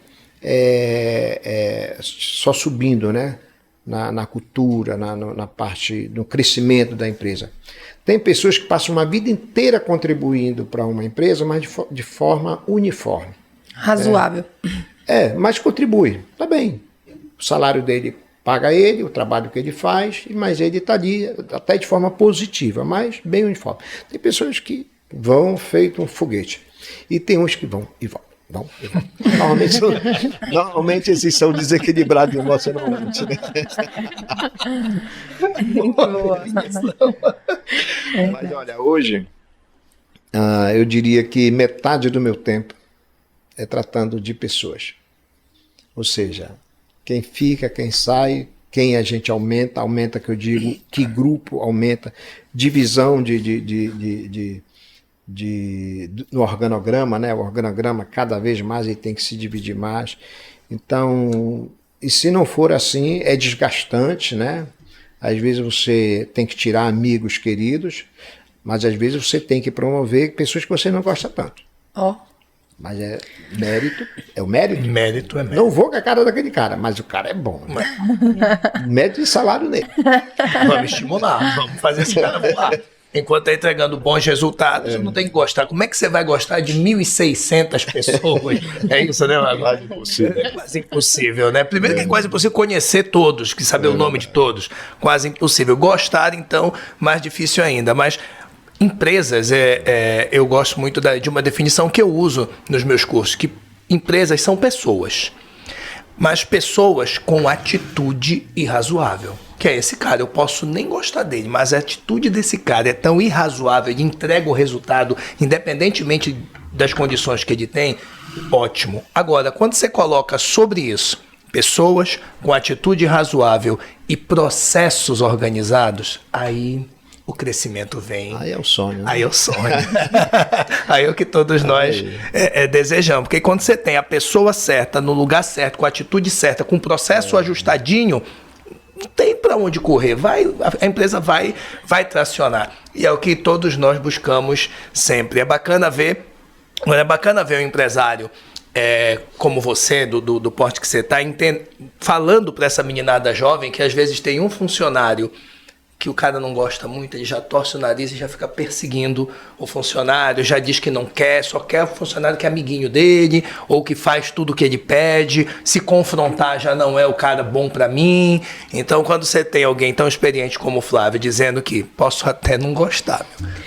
só subindo, né, na cultura, na parte do crescimento da empresa. Tem pessoas que passam uma vida inteira contribuindo para uma empresa, mas de forma uniforme. Razoável. Mas contribui. Tá bem. O salário dele paga ele, o trabalho que ele faz, mas ele está ali até de forma positiva, mas bem uniforme. Tem pessoas que vão feito um foguete. E tem uns que vão e voltam. Normalmente esses são desequilibrados emocionalmente, né? Mas olha, hoje eu diria que metade do meu tempo é tratando de pessoas. Ou seja, quem fica, quem sai, quem a gente aumenta, que eu digo, que grupo aumenta, divisão no organograma, né? O organograma cada vez mais ele tem que se dividir mais. Então, e se não for assim, é desgastante, né? Às vezes você tem que tirar amigos queridos, mas às vezes você tem que promover pessoas que você não gosta tanto. Mas é o mérito. Mérito é mérito. Não vou com a cara daquele cara, mas o cara é bom, né? Mérito e salário nele. Vamos estimular, vamos fazer esse cara voar. Enquanto está entregando bons resultados, não tem que gostar. Como é que você vai gostar de 1.600 pessoas? É isso, né? É quase impossível. É quase impossível, né? Primeiro que é quase impossível conhecer todos, que saber o nome de todos. Quase impossível. Gostar, então, mais difícil ainda. Mas empresas, eu gosto muito de uma definição que eu uso nos meus cursos, que empresas são pessoas. Mas pessoas com atitude irrazoável. Que é esse cara, eu posso nem gostar dele, mas a atitude desse cara é tão irrazoável, ele entrega o resultado, independentemente das condições que ele tem, ótimo. Agora, quando você coloca sobre isso pessoas com atitude razoável e processos organizados, aí o crescimento vem. Aí é o sonho. Né? Aí é o sonho. Aí é o que todos nós desejamos. Porque quando você tem a pessoa certa, no lugar certo, com a atitude certa, com o processo ajustadinho, não tem para onde correr, a empresa vai tracionar. E é o que todos nós buscamos sempre. É bacana ver o empresário como você, do porte que você está, falando para essa meninada jovem que às vezes tem um funcionário que o cara não gosta muito, ele já torce o nariz e já fica perseguindo o funcionário, já diz que não quer, só quer o funcionário que é amiguinho dele, ou que faz tudo o que ele pede, se confrontar já não é o cara bom para mim. Então, quando você tem alguém tão experiente como o Flávio dizendo que posso até não gostar,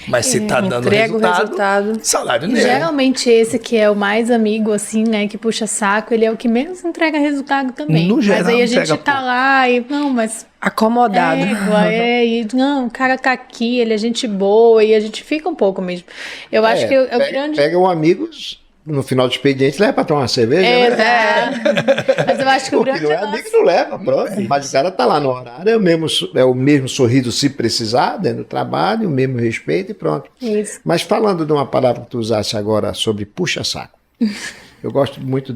mas se tá dando resultado, salário nele. Geralmente esse que é o mais amigo, assim, né, que puxa saco, ele é o que menos entrega resultado também. No geral, mas aí a gente tá lá e, não, mas... acomodado. Não, o cara tá aqui, ele é gente boa, e a gente fica um pouco mesmo. Eu acho que é o grande... Pega um amigo no final do expediente, leva pra tomar uma cerveja, né? Mas eu acho que o grande não é amigo, não leva, pronto. Mas o cara tá lá no horário, é o mesmo sorriso se precisar, dentro do trabalho, o mesmo respeito e pronto. Isso. Mas falando de uma palavra que tu usaste agora sobre puxa-saco, eu gosto muito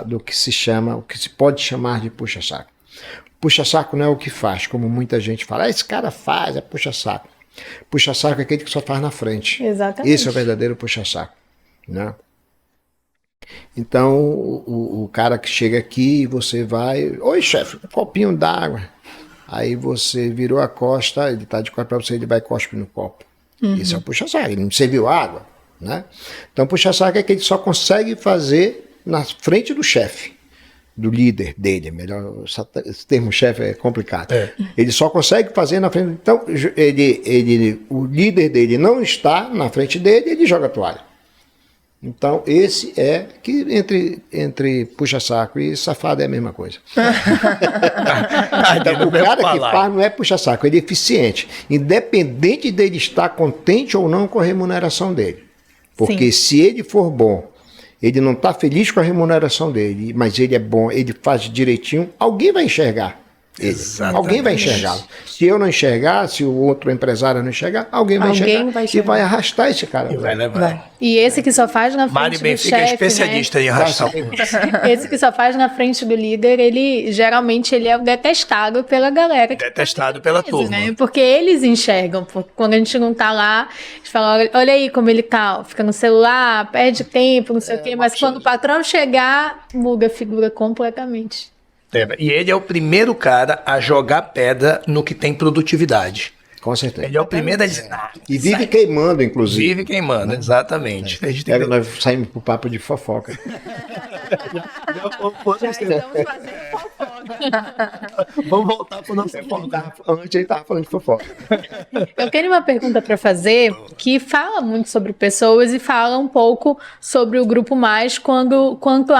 do que se chama, o que se pode chamar de puxa-saco. Puxa-saco não é o que faz, como muita gente fala. Esse cara faz, é puxa-saco. Puxa-saco é aquele que só faz na frente. Exatamente. Esse é o verdadeiro puxa-saco, né? Então, o cara que chega aqui, você vai... Oi, chefe, um copinho d'água. Aí você virou a costa, ele está de costas para você, ele vai cospe no copo. Esse é o puxa-saco, ele não serviu água, né? Então, puxa-saco é que ele só consegue fazer na frente do chefe. do líder dele, melhor, esse termo chefe é complicado. Ele só consegue fazer na frente. Então, o líder dele não está na frente dele, ele joga a toalha. Então, esse é que entre puxa-saco e safado é a mesma coisa. Então, o cara que faz não é puxa-saco, ele é eficiente. Independente dele estar contente ou não com a remuneração dele. Porque se ele for bom, ele não está feliz com a remuneração dele, mas ele é bom, ele faz direitinho, alguém vai enxergar ele. Alguém vai enxergá-lo. Se eu não enxergar, se o outro empresário não enxergar, alguém vai enxergar e vai arrastar esse cara. E esse que só faz na frente do chefe, é especialista em arrastar. Esse que só faz na frente do líder, ele geralmente ele é detestado pela galera. Detestado pela turma. Né? Porque eles enxergam. Quando a gente não tá lá, a gente fala, olha aí como ele tá, fica no celular, perde tempo, não sei o quê. Mas quando o patrão chegar, muda a figura completamente. E ele é o primeiro cara a jogar pedra no que tem produtividade. Com certeza. Ele é o primeiro a dizer. E vive queimando, inclusive. Vive queimando, exatamente. Nós saímos pro papo de fofoca. Já estamos fazendo fofoca. Vamos voltar pro nosso fofoca. Antes ele estava falando de fofoca. Eu tenho uma pergunta para fazer que fala muito sobre pessoas e fala um pouco sobre o Grupo Mais quanto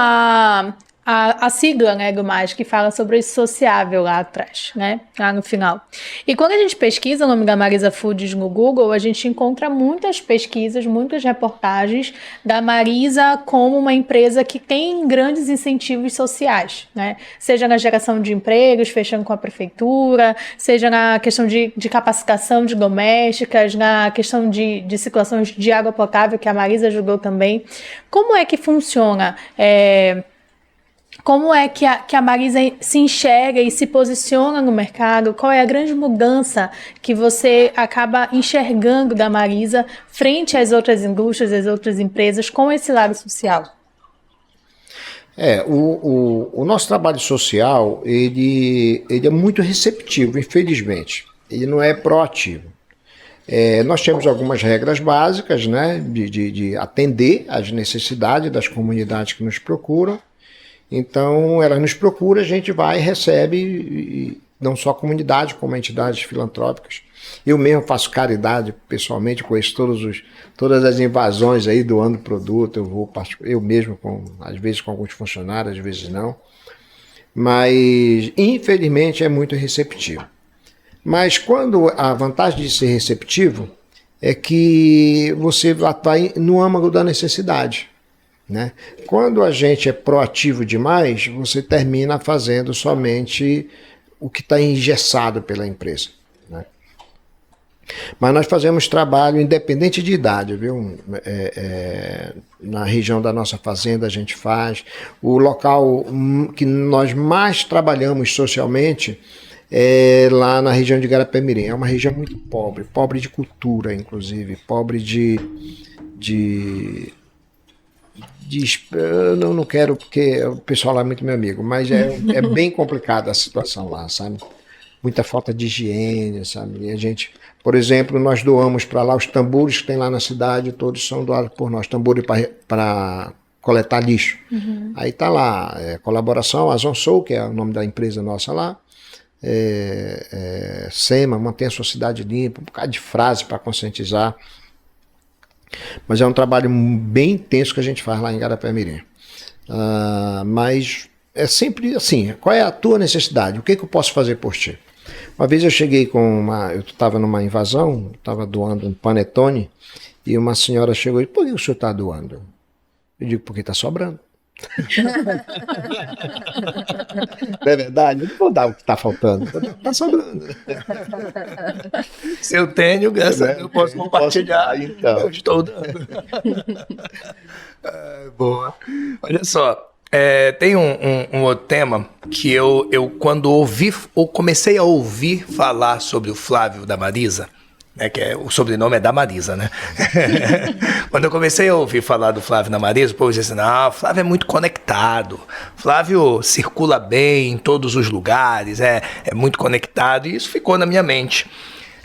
a sigla, né, do Mais, que fala sobre o sociável lá atrás, né, lá no final. E quando a gente pesquisa o nome da Marisa Foods no Google, a gente encontra muitas pesquisas, muitas reportagens da Marisa como uma empresa que tem grandes incentivos sociais, né, seja na geração de empregos, fechando com a prefeitura, seja na questão de capacitação de domésticas, na questão de situações de água potável, que a Marisa ajudou também. Como é que funciona como é que a Marisa se enxerga e se posiciona no mercado? Qual é a grande mudança que você acaba enxergando da Marisa frente às outras indústrias, às outras empresas, com esse lado social? O nosso trabalho social, ele é muito receptivo, infelizmente. Ele não é proativo. Nós temos algumas regras básicas, né, de atender às necessidades das comunidades que nos procuram. Então, ela nos procura, a gente vai e recebe, não só a comunidade, como entidades filantrópicas. Eu mesmo faço caridade, pessoalmente, conheço todas as invasões aí, doando produto, eu mesmo, às vezes com alguns funcionários, às vezes não. Mas, infelizmente, é muito receptivo. Mas quando a vantagem de ser receptivo é que você vai no âmago da necessidade. Né? Quando a gente é proativo demais, você termina fazendo somente o que está engessado pela empresa. Né? Mas nós fazemos trabalho independente de idade, viu? Na região da nossa fazenda a gente faz. O local que nós mais trabalhamos socialmente é lá na região de Garapé-Mirim. É uma região muito pobre de cultura, inclusive, pobre eu não quero porque o pessoal lá é muito meu amigo, mas é bem complicada a situação lá, sabe? Muita falta de higiene, sabe? E a gente, por exemplo, nós doamos para lá os tambores que tem lá na cidade, todos são doados por nós, tambores para coletar lixo. Aí tá lá, colaboração, a Zonsoul, que é o nome da empresa nossa lá, SEMA, mantém a sua cidade limpa, um bocado de frase para conscientizar. Mas é um trabalho bem intenso que a gente faz lá em Garapé-Mirim. Mas é sempre assim, qual é a tua necessidade? O que eu posso fazer por ti? Uma vez eu cheguei eu estava numa invasão, estava doando um panetone, e uma senhora chegou e disse, por que o senhor está doando? Eu digo, porque está sobrando. Não é verdade? Eu não vou dar o que está faltando, está sobrando. Se eu tenho, graças a Deus, eu posso compartilhar. Então. Eu estou dando. Boa. Olha só, tem um outro tema que eu quando comecei a ouvir falar sobre o Flávio da Marisa, né, o sobrenome é da Marisa, né? Quando eu comecei a ouvir falar do Flávio da Marisa, o povo dizia assim, não, o Flávio é muito conectado, Flávio circula bem em todos os lugares, é muito conectado, e isso ficou na minha mente.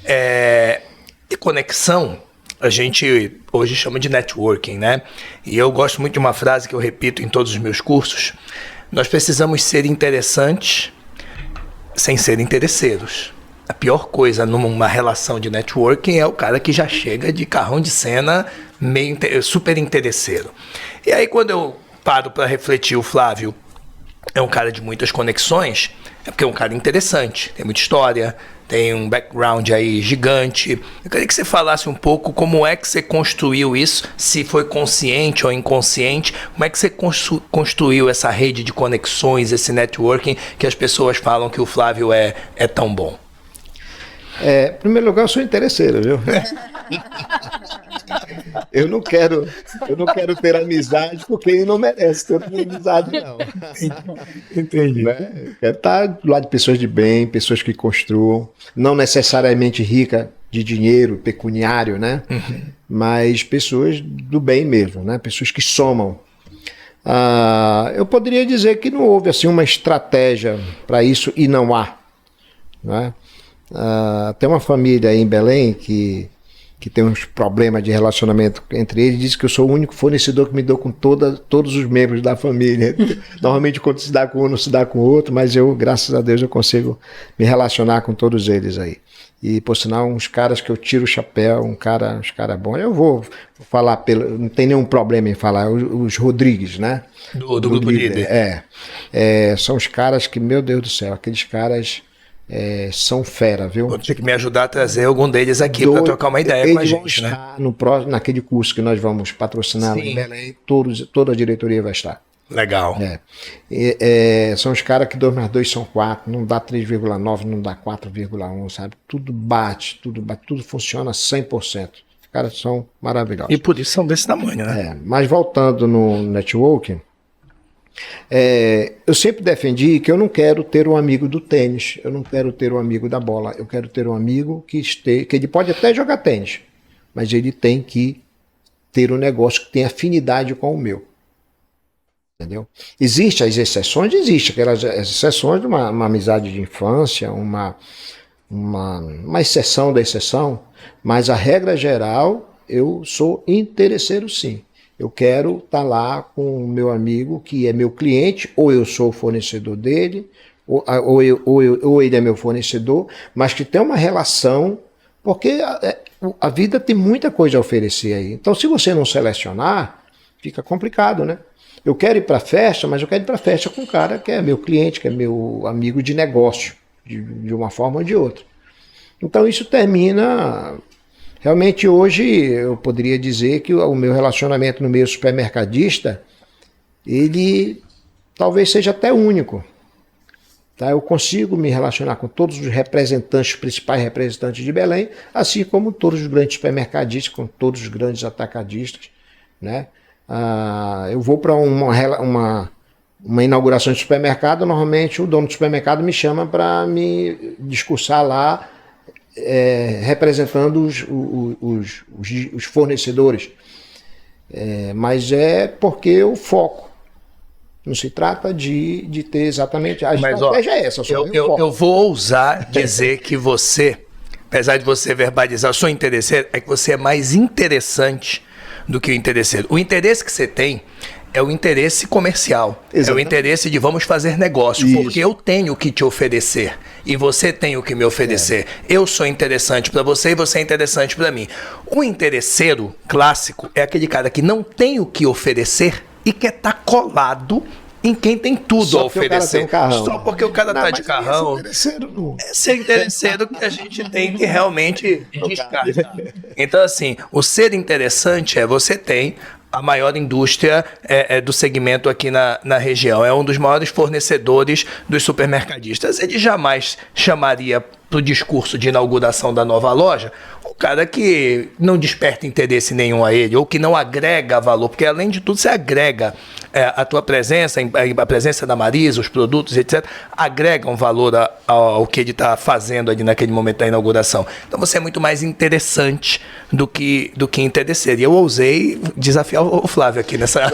E conexão, a gente hoje chama de networking, né? E eu gosto muito de uma frase que eu repito em todos os meus cursos, Nós precisamos ser interessantes sem ser interesseiros. A pior coisa numa relação de networking é o cara que já chega de carrão de cena, super interesseiro. E aí, quando eu paro para refletir, o Flávio é um cara de muitas conexões, é porque é um cara interessante, tem muita história, tem um background aí gigante. Eu queria que você falasse um pouco como é que você construiu isso, se foi consciente ou inconsciente, como é que você construiu essa rede de conexões, esse networking que as pessoas falam que o Flávio é tão bom. Em primeiro lugar, eu sou interesseiro, viu? Eu não quero ter amizade porque ele não merece ter amizade, não. Entendi. Né? Eu quero estar do lado de pessoas de bem, pessoas que construam, não necessariamente rica de dinheiro, pecuniário, né? Uhum. Mas pessoas do bem mesmo, né? Pessoas que somam. Eu poderia dizer que não houve assim uma estratégia para isso e não há, né? Tem uma família aí em Belém que tem uns problemas de relacionamento entre eles, diz que eu sou o único fornecedor que me dou com todos os membros da família. Normalmente quando se dá com um, não se dá com o outro, mas eu, graças a Deus, eu consigo me relacionar com todos eles aí. E, por sinal, uns caras que eu tiro o chapéu, uns cara bons. Eu vou falar, não tem nenhum problema em falar, os Rodrigues, né? Do Grupo Líder. São os caras que, meu Deus do céu, aqueles caras... são fera, viu? Vou ter que me ajudar a trazer algum deles aqui para trocar uma ideia com a gente, né? Naquele curso que nós vamos patrocinar em Belém, toda a diretoria vai estar. Legal. São os caras que 2 mais 2 são 4, não dá 3,9, não dá 4,1, sabe? Tudo bate, tudo funciona 100%. Os caras são maravilhosos. E por isso são desse tamanho, né? Mas voltando no networking, eu sempre defendi que eu não quero ter um amigo do tênis, eu não quero ter um amigo da bola, eu quero ter um amigo que ele pode até jogar tênis, mas ele tem que ter um negócio que tem afinidade com o meu. Entendeu? Existem as exceções, aquelas exceções de uma amizade de infância, uma exceção da exceção, mas a regra geral, eu sou interesseiro sim. Eu quero estar lá com o meu amigo que é meu cliente, ou eu sou o fornecedor dele, ou ele é meu fornecedor, mas que tem uma relação, porque a vida tem muita coisa a oferecer aí. Então, se você não selecionar, fica complicado, né? Eu quero ir para a festa, mas eu quero ir para a festa com um cara que é meu cliente, que é meu amigo de negócio, de uma forma ou de outra. Então, isso termina... Realmente hoje eu poderia dizer que o meu relacionamento no meio supermercadista, ele talvez seja até único. Tá? Eu consigo me relacionar com todos os representantes, os principais representantes de Belém, assim como todos os grandes supermercadistas, com todos os grandes atacadistas. Né? Eu vou para uma inauguração de supermercado, normalmente o dono do supermercado me chama para me discursar lá, representando os fornecedores, mas é porque eu foco. Não se trata de ter exatamente a estratégia é essa. Eu vou ousar dizer que você, apesar de você verbalizar, eu sou interesseiro, é que você é mais interessante do que o interesseiro. O interesse que você tem é o interesse comercial. Exatamente. É o interesse de vamos fazer negócio. Isso. Porque eu tenho o que te oferecer e você tem o que me oferecer. Eu sou interessante para você e você é interessante para mim. O interesseiro clássico é aquele cara que não tem o que oferecer e quer estar colado em quem tem tudo a oferecer. Só porque o cara tá de carrão. É ser interesseiro que a gente tem que realmente descartar. Então, assim, o ser interessante você tem a maior indústria do segmento aqui na região. É um dos maiores fornecedores dos supermercadistas. Ele jamais chamaria para o discurso de inauguração da nova loja o cara que não desperta interesse nenhum a ele, ou que não agrega valor, porque além de tudo você agrega a tua presença, a presença da Marisa, os produtos, etc., agregam valor ao que ele está fazendo ali naquele momento da inauguração. Então você é muito mais interessante do que interesseiro. E eu ousei desafiar o Flávio aqui nessa...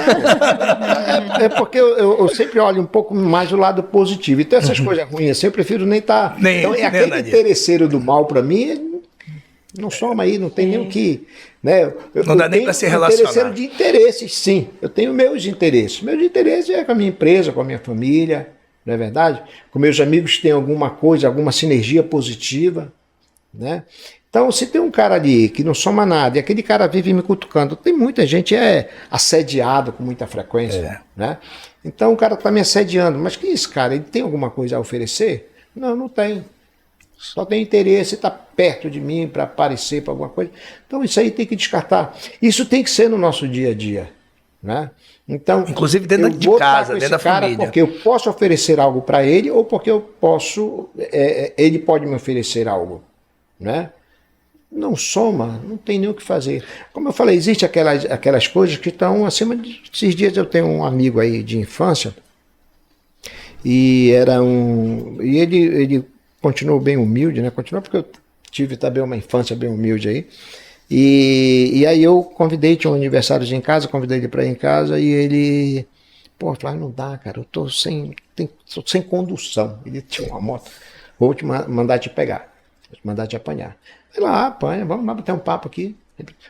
porque eu sempre olho um pouco mais do lado positivo. Então essas coisas ruins, assim, eu prefiro nem estar... Então aquele interesseiro do mal para mim... Não soma aí, não tem nem o que... Né? Não dá nem para se relacionar. De interesses, sim. Eu tenho meus interesses. Meus interesses é com a minha empresa, com a minha família, não é verdade? Com meus amigos tem alguma coisa, alguma sinergia positiva, né? Então, se tem um cara ali que não soma nada e aquele cara vive me cutucando, tem muita gente assediado com muita frequência, né? Então o cara está me assediando, mas que isso, cara? Ele tem alguma coisa a oferecer? Não, não tem. Só tem interesse, está perto de mim para aparecer para alguma coisa. Então isso aí tem que descartar. Isso tem que ser no nosso dia a dia, né? Então, inclusive dentro de casa, dentro da família. Porque eu posso oferecer algo para ele ou porque eu posso, ele pode me oferecer algo, né? Não soma, não tem nem o que fazer. Como eu falei, existem aquelas coisas que estão acima de... Esses dias eu tenho um amigo aí de infância e ele continuou bem humilde, né? Continuou porque eu tive também uma infância bem humilde aí. E aí eu convidei, tinha um aniversário em casa, convidei ele para ir em casa e ele... Pô, falei, não dá, cara, eu tô sem condução. Ele tinha uma moto, vou te mandar te pegar, vou te mandar te apanhar. Vai lá, apanha, vamos lá bater um papo aqui.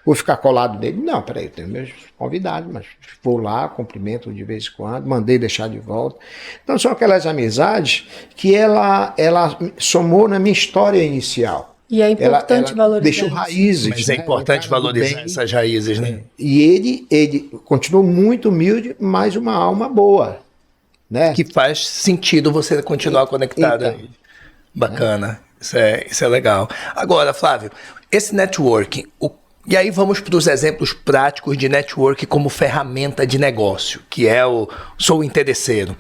Vou ficar colado dele? Não, peraí, eu tenho meus convidados, mas vou lá, cumprimento de vez em quando, mandei deixar de volta. Então são aquelas amizades que ela somou na minha história inicial. E é importante valorizar. Deixou raízes. Mas é importante valorizar essas raízes, né? E ele continuou muito humilde, mas uma alma boa, né? Que faz sentido você continuar conectado a ele. Bacana. Isso é legal. Agora, Flávio, esse networking, e aí vamos para os exemplos práticos de networking como ferramenta de negócio, que é sou interesseiro.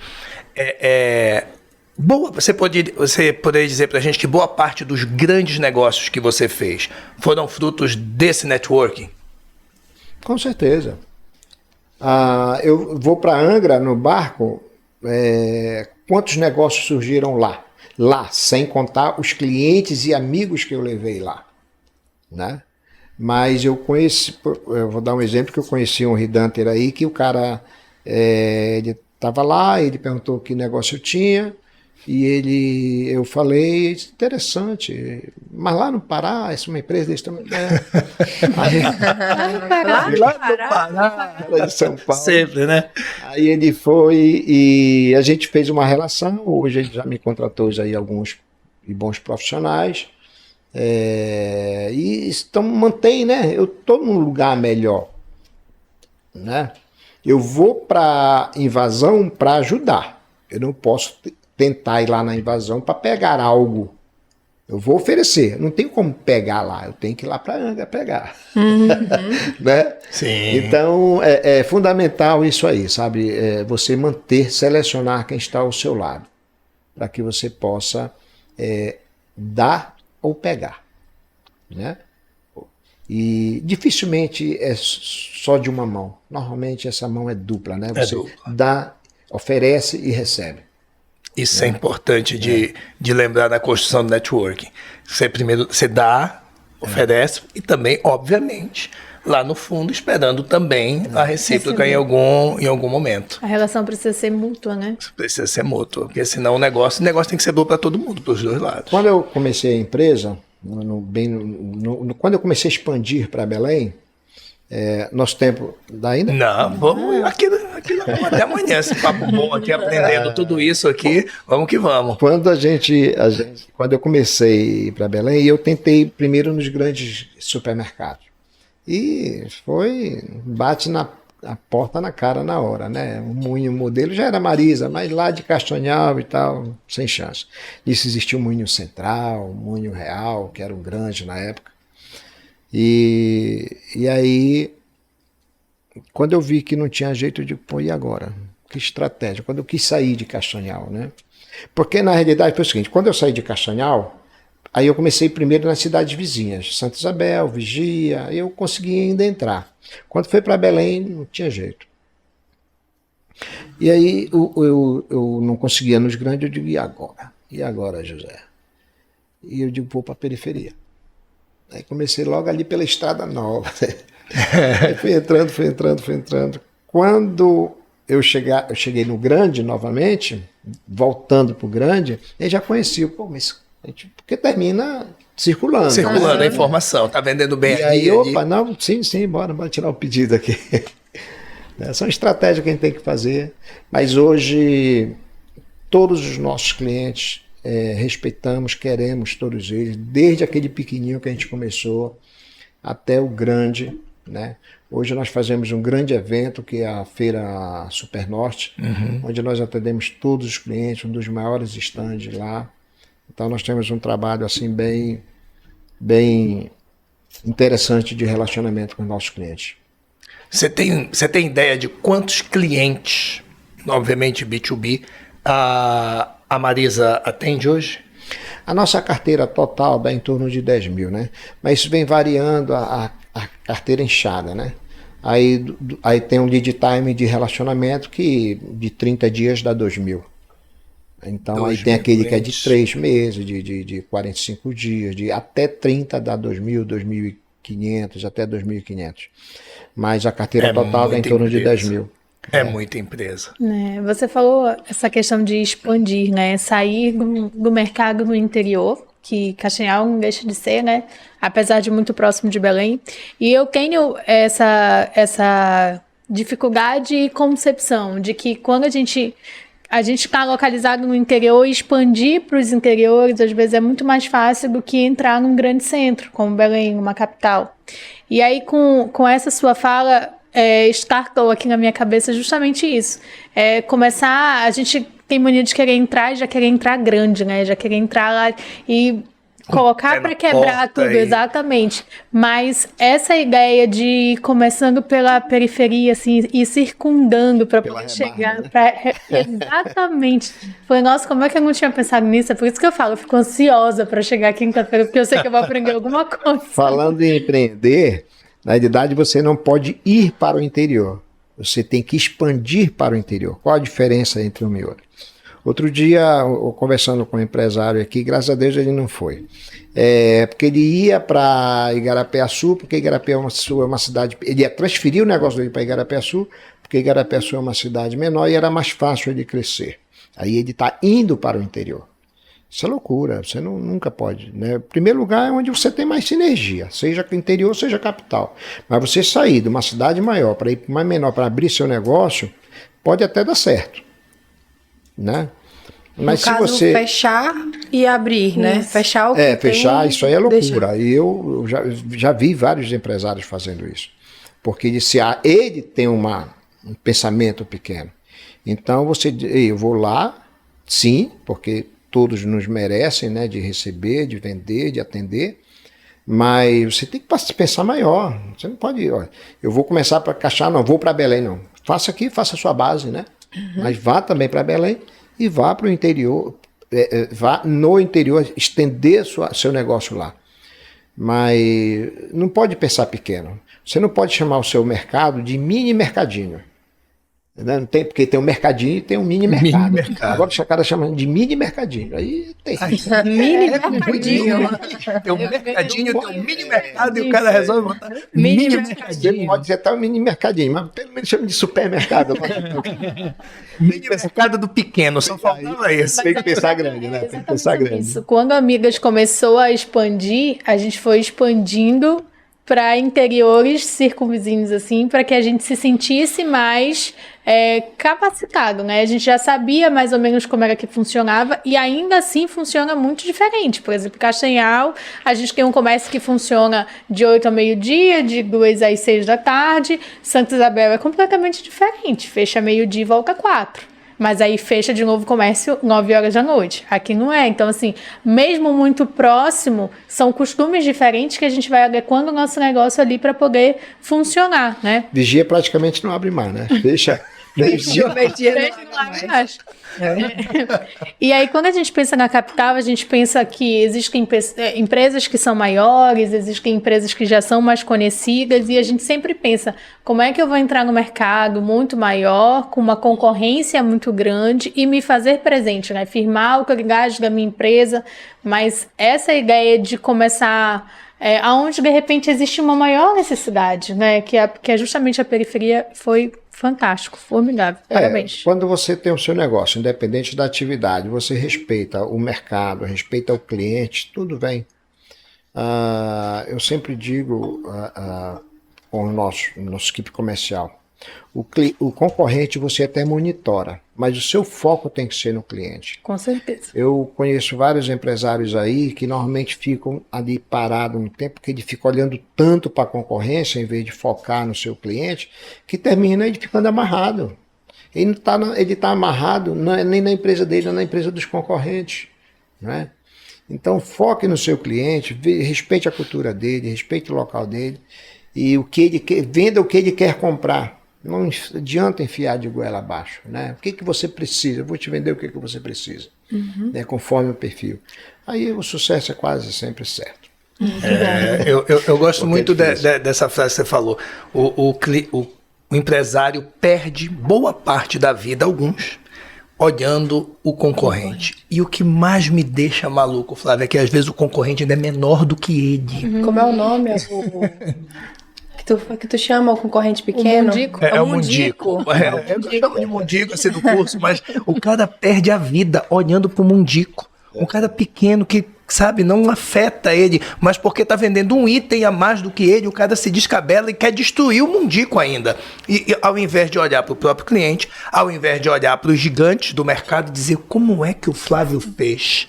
Você poderia dizer para a gente que boa parte dos grandes negócios que você fez foram frutos desse networking? Com certeza. Eu vou para Angra no barco, quantos negócios surgiram lá? Lá, sem contar os clientes e amigos que eu levei lá, né? Mas eu vou dar um exemplo que eu conheci um Headhunter aí, que o cara, ele estava lá, ele perguntou que negócio eu tinha, e eu falei, interessante, mas lá no Pará, essa é uma empresa desse tamanho. Lá no Pará, lá de São Paulo. Sempre, né? Aí ele foi e a gente fez uma relação, hoje ele já me contratou aí alguns bons profissionais, e mantém, né? Eu estou num lugar melhor, né? Eu vou para invasão para ajudar, eu não posso tentar ir lá na invasão para pegar algo. Eu vou oferecer, não tem como pegar lá, eu tenho que ir lá para Angra pegar. Né? Sim. Então, é fundamental isso aí, sabe? Você selecionar quem está ao seu lado, para que você possa dar ou pegar. Né? E dificilmente é só de uma mão. Normalmente essa mão é dupla, né? Você dá, oferece e recebe. Isso é importante de lembrar na construção do networking. Você dá, oferece e também, obviamente, lá no fundo, esperando também a recíproca em algum momento. A relação precisa ser mútua, né? Precisa ser mútua, porque senão o negócio tem que ser bom para todo mundo, para os dois lados. Quando eu comecei a empresa, quando eu comecei a expandir para Belém, nosso tempo dá ainda? Não, vamos aqui até amanhã, esse papo bom aqui, aprendendo tudo isso aqui, vamos que vamos. Quando eu comecei para Belém, eu tentei primeiro nos grandes supermercados. E bate a porta na cara na hora, né? O moinho modelo já era Marisa, mas lá de Castanhal e tal, sem chance. Isso existia o Moinho Central, o Moinho Real, que era um grande na época. E aí, quando eu vi que não tinha jeito, eu digo, pô, e agora? Que estratégia? Quando eu quis sair de Castanhal, né? Porque, na realidade, foi o seguinte, quando eu saí de Castanhal, aí eu comecei primeiro nas cidades vizinhas, Santa Isabel, Vigia, eu consegui ainda entrar. Quando foi para Belém, não tinha jeito. E aí, eu não conseguia nos grandes, eu digo, e agora? E agora, José? E eu digo, vou para a periferia. Aí comecei logo ali pela Estrada Nova. Aí fui entrando. Quando eu cheguei no Grande novamente, voltando para o Grande, eu já conhecia, pô, mas porque termina circulando. Circulando né? a informação, tá vendendo bem E aqui. aí, opa, não, sim, bora tirar o pedido aqui. São estratégias que a gente tem que fazer, mas hoje todos os nossos clientes respeitamos, queremos todos eles, desde aquele pequenininho que a gente começou até o grande, né? Hoje nós fazemos um grande evento que é a Feira Supernorte, onde nós atendemos todos os clientes, um dos maiores estandes lá. Então nós temos um trabalho assim bem interessante de relacionamento com os nossos clientes. Você tem ideia de quantos clientes, obviamente B2B, a Marisa atende hoje? A nossa carteira total dá em torno de 10 mil, né? Mas isso vem variando a carteira inchada, né? Aí tem um lead time de relacionamento que de 30 dias dá 2 mil. Então aí tem aquele que é de 3 meses, de 45 dias, de até 30 dá 2 mil, 2.500, até 2.500. Mas a carteira total dá em torno de 10 mil. É muita empresa. Você falou essa questão de expandir, né? Sair do mercado no interior, que Castanhal não deixa de ser, né? Apesar de muito próximo de Belém. E eu tenho essa dificuldade e concepção de que quando a gente está localizado no interior, expandir para os interiores, às vezes é muito mais fácil do que entrar num grande centro, como Belém, uma capital. E aí, com essa sua fala, startou aqui na minha cabeça justamente isso. A gente tem mania de querer entrar e já querer entrar grande, né? Já querer entrar lá e colocar para quebrar tudo, exatamente. Mas essa ideia de ir começando pela periferia, assim, e circundando para poder chegar, né? Exatamente. Falei, nossa, como é que eu não tinha pensado nisso? É por isso que eu falo, eu fico ansiosa para chegar quinta-feira, porque eu sei que eu vou aprender alguma coisa. Falando em empreender, na realidade você não pode ir para o interior. Você tem que expandir para o interior. Qual a diferença entre uma e outra? Outro dia, eu conversando com um empresário aqui, graças a Deus ele não foi. Porque ele ia para Igarapé-Açu, porque Igarapé-Açu é uma cidade... Ele ia transferir o negócio dele para Igarapé-Açu, porque Igarapé-Açu é uma cidade menor e era mais fácil ele crescer. Aí ele está indo para o interior. Isso é loucura, você nunca pode. Né? Em primeiro lugar é onde você tem mais sinergia, seja interior, seja capital. Mas você sair de uma cidade maior para ir para uma menor, para abrir seu negócio, pode até dar certo. Né? Mas no caso, fechar e abrir, né? Fechar o que fechar, tem, isso aí é loucura. deixar. E eu já vi vários empresários fazendo isso. Porque ele tem um pensamento pequeno. Então eu vou lá, sim, porque todos nos merecem, né, de receber, de vender, de atender, mas você tem que pensar maior. Você não pode, eu vou começar para Caxá, não vou para Belém, não. Faça a sua base, né? Mas vá também para Belém e vá para o interior, vá no interior estender seu negócio lá. Mas não pode pensar pequeno. Você não pode chamar o seu mercado de mini mercadinho. Não tem, porque tem um mercadinho e tem um mini mercado. Agora os caras chamam de mini mercadinho. Aí tem. Mini mercadinho. Tem um mercadinho, tem um mini mercado e o cara resolve botar mini mercadinho. Pode ser até um mini mercadinho, mas pelo menos chama de supermercado. Mini mercado do pequeno, só faltava isso. Tem que pensar grande, né? Tem que pensar grande. Isso. Quando a Amigas começou a expandir, a gente foi expandindo para interiores circunvizinhos, assim, para que a gente se sentisse mais capacitado, né? A gente já sabia mais ou menos como era que funcionava e ainda assim funciona muito diferente. Por exemplo, Castanhal, a gente tem um comércio que funciona de 8 ao meio-dia, de 2 às 6 da tarde. Santa Isabel é completamente diferente. Fecha meio-dia e volta 4. Mas aí fecha de novo o comércio 9 horas da noite. Aqui não é. Então, assim, mesmo muito próximo, são costumes diferentes que a gente vai adequando o nosso negócio ali para poder funcionar, né? Vigia praticamente não abre mais, né? Fecha. E aí, quando a gente pensa na capital, a gente pensa que existem empresas que são maiores, existem empresas que já são mais conhecidas, e a gente sempre pensa, como é que eu vou entrar no mercado muito maior, com uma concorrência muito grande, e me fazer presente, né? Firmar o código da minha empresa, mas essa ideia de começar aonde, de repente, existe uma maior necessidade, né? Que é justamente a periferia, foi fantástico, formidável. Parabéns. Quando você tem o seu negócio, independente da atividade, você respeita o mercado, respeita o cliente, tudo bem. Eu sempre digo com o nosso equipe comercial, o concorrente você até monitora, mas o seu foco tem que ser no cliente. Com certeza. Eu conheço vários empresários aí que normalmente ficam ali parados um tempo, porque ele fica olhando tanto para a concorrência, em vez de focar no seu cliente, que termina ele ficando amarrado. Ele está amarrado nem na empresa dele, nem na empresa dos concorrentes. Né? Então foque no seu cliente, respeite a cultura dele, respeite o local dele, e venda o que ele quer comprar. Não adianta enfiar de goela abaixo, né? O que você precisa? Eu vou te vender o que você precisa, né? Conforme o perfil. Aí o sucesso é quase sempre certo. Eu gosto muito dessa frase que você falou. O empresário perde boa parte da vida, alguns, olhando o concorrente. E o que mais me deixa maluco, Flávia, é que às vezes o concorrente ainda é menor do que ele. Como é o nome? Que tu chama o concorrente pequeno? O mundico. É o mundico. Eu chamo de mundico assim do curso, mas o cara perde a vida olhando pro mundico. Um cara pequeno que, sabe, não afeta ele, mas porque tá vendendo um item a mais do que ele, o cara se descabela e quer destruir o mundico ainda. E ao invés de olhar pro próprio cliente, ao invés de olhar para os gigantes do mercado e dizer como é que o Flávio fez,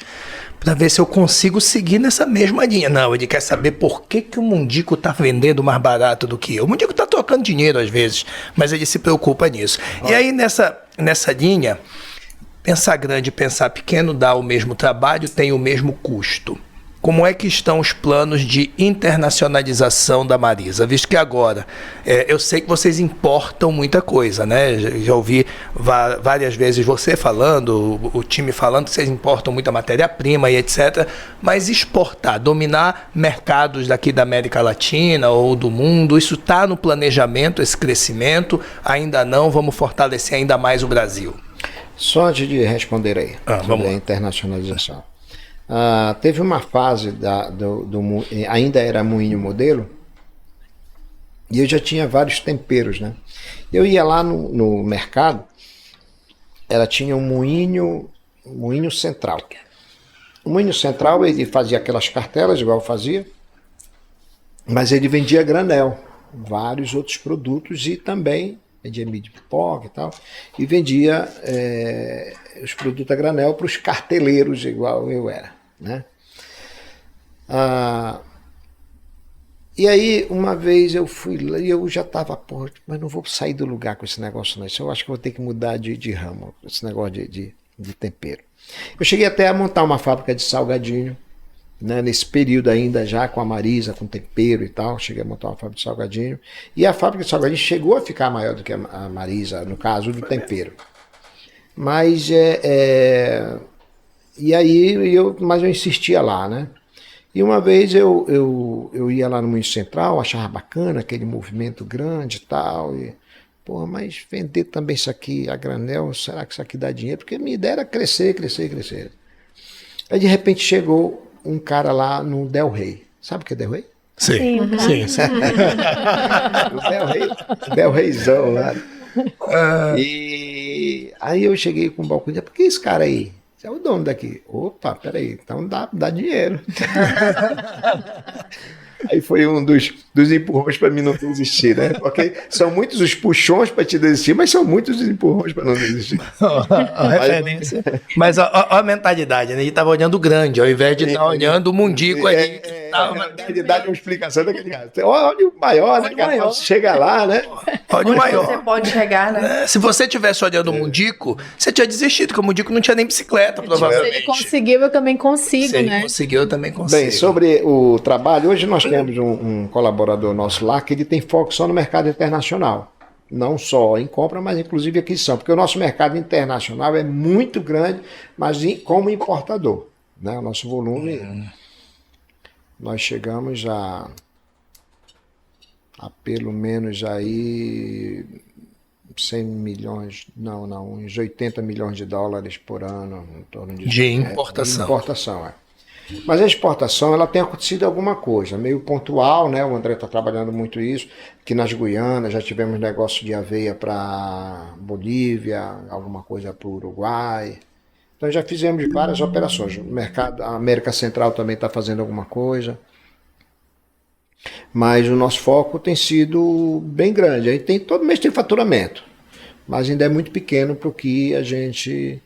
para ver se eu consigo seguir nessa mesma linha. Não, ele quer saber por que o mundico está vendendo mais barato do que eu. O mundico está trocando dinheiro às vezes, mas ele se preocupa nisso. E aí nessa linha, pensar grande e pensar pequeno dá o mesmo trabalho, tem o mesmo custo. Como é que estão os planos de internacionalização da Marisa? Visto que agora, eu sei que vocês importam muita coisa, né? Já ouvi várias vezes você falando, o time falando que vocês importam muita matéria-prima e etc. Mas exportar, dominar mercados daqui da América Latina ou do mundo, isso está no planejamento, esse crescimento? Ainda não, vamos fortalecer ainda mais o Brasil. Só antes de responder aí, sobre a internacionalização. Teve uma fase ainda era moinho modelo, e eu já tinha vários temperos, né? Eu ia lá no mercado, tinha um moinho central. O moinho central, ele fazia aquelas cartelas, igual eu fazia, mas ele vendia granel, vários outros produtos, e também vendia milho de pipoca e tal, e vendia os produtos a granel para os carteleiros, igual eu era, né? E aí, uma vez eu fui lá e eu já estava, mas não vou sair do lugar com esse negócio não, eu acho que vou ter que mudar de ramo, esse negócio de tempero. Eu cheguei até a montar uma fábrica de salgadinho, né, nesse período ainda já com a Marisa, com tempero e tal, cheguei a montar uma fábrica de salgadinho, e a fábrica de salgadinho chegou a ficar maior do que a Marisa, no caso do tempero. Mas, e aí, mas eu insistia lá, né? E uma vez eu ia lá no Moinho Central, achava bacana aquele movimento grande e tal, e, mas vender também isso aqui a granel, será que isso aqui dá dinheiro? Porque a minha ideia era crescer. Aí de repente chegou um cara lá no Del Rey. Sabe o que é Del Rey? Sim. O Del Reyzão lá. E aí eu cheguei com o balcão e disse, por que esse cara aí? Você é o dono daqui. Opa, peraí, então dá dinheiro. Aí foi um dos empurrões para mim não desistir, né? Porque são muitos os puxões para te desistir, mas são muitos os empurrões para não desistir. A referência. Mas a mentalidade, né? Ele estava olhando grande, ao invés de estar olhando o mundico ali. A mentalidade é uma explicação daquele cara. Olha o maior, né? Cara? Chega lá, né? Olha o maior. Você pode chegar, né? Se você tivesse olhando o mundico, você tinha desistido, porque o mundico não tinha nem bicicleta, provavelmente. Se ele conseguiu, eu também consigo, né? Se ele conseguiu, eu também consigo. Bem, sobre o trabalho, hoje nós temos um colaborador nosso lá que ele tem foco só no mercado internacional. Não só em compra, mas inclusive aquisição. Porque o nosso mercado internacional é muito grande, mas como importador. Né? O nosso volume, nós chegamos a pelo menos aí 100 milhões, uns 80 milhões de dólares por ano. Em torno disso. De importação. De importação, Mas a exportação, ela tem acontecido alguma coisa, meio pontual, né? O André está trabalhando muito isso, que nas Guianas já tivemos negócio de aveia para Bolívia, alguma coisa para o Uruguai. Então já fizemos várias operações. O mercado, a América Central também está fazendo alguma coisa, Mas o nosso foco tem sido bem grande. Aí todo mês tem faturamento, mas ainda é muito pequeno para o que a gente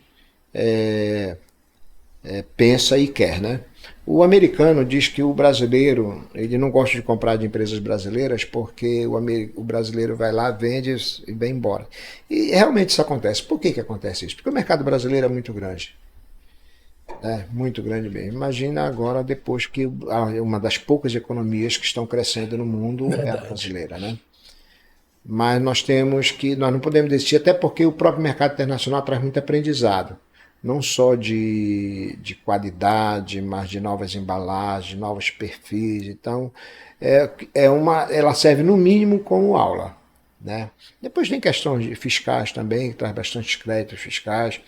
pensa e quer, né? O americano diz que o brasileiro, ele não gosta de comprar de empresas brasileiras porque o brasileiro vai lá, vende e vai embora. E realmente isso acontece. Por que acontece isso? Porque o mercado brasileiro é muito grande. Muito grande mesmo. Imagina agora, depois que uma das poucas economias que estão crescendo no mundo é a brasileira, né? Mas nós não podemos desistir, até porque o próprio mercado internacional traz muito aprendizado. Não só de qualidade, mas de novas embalagens, novos perfis. Então, ela serve no mínimo como aula, né? Depois tem questões fiscais também, que traz bastante créditos fiscais,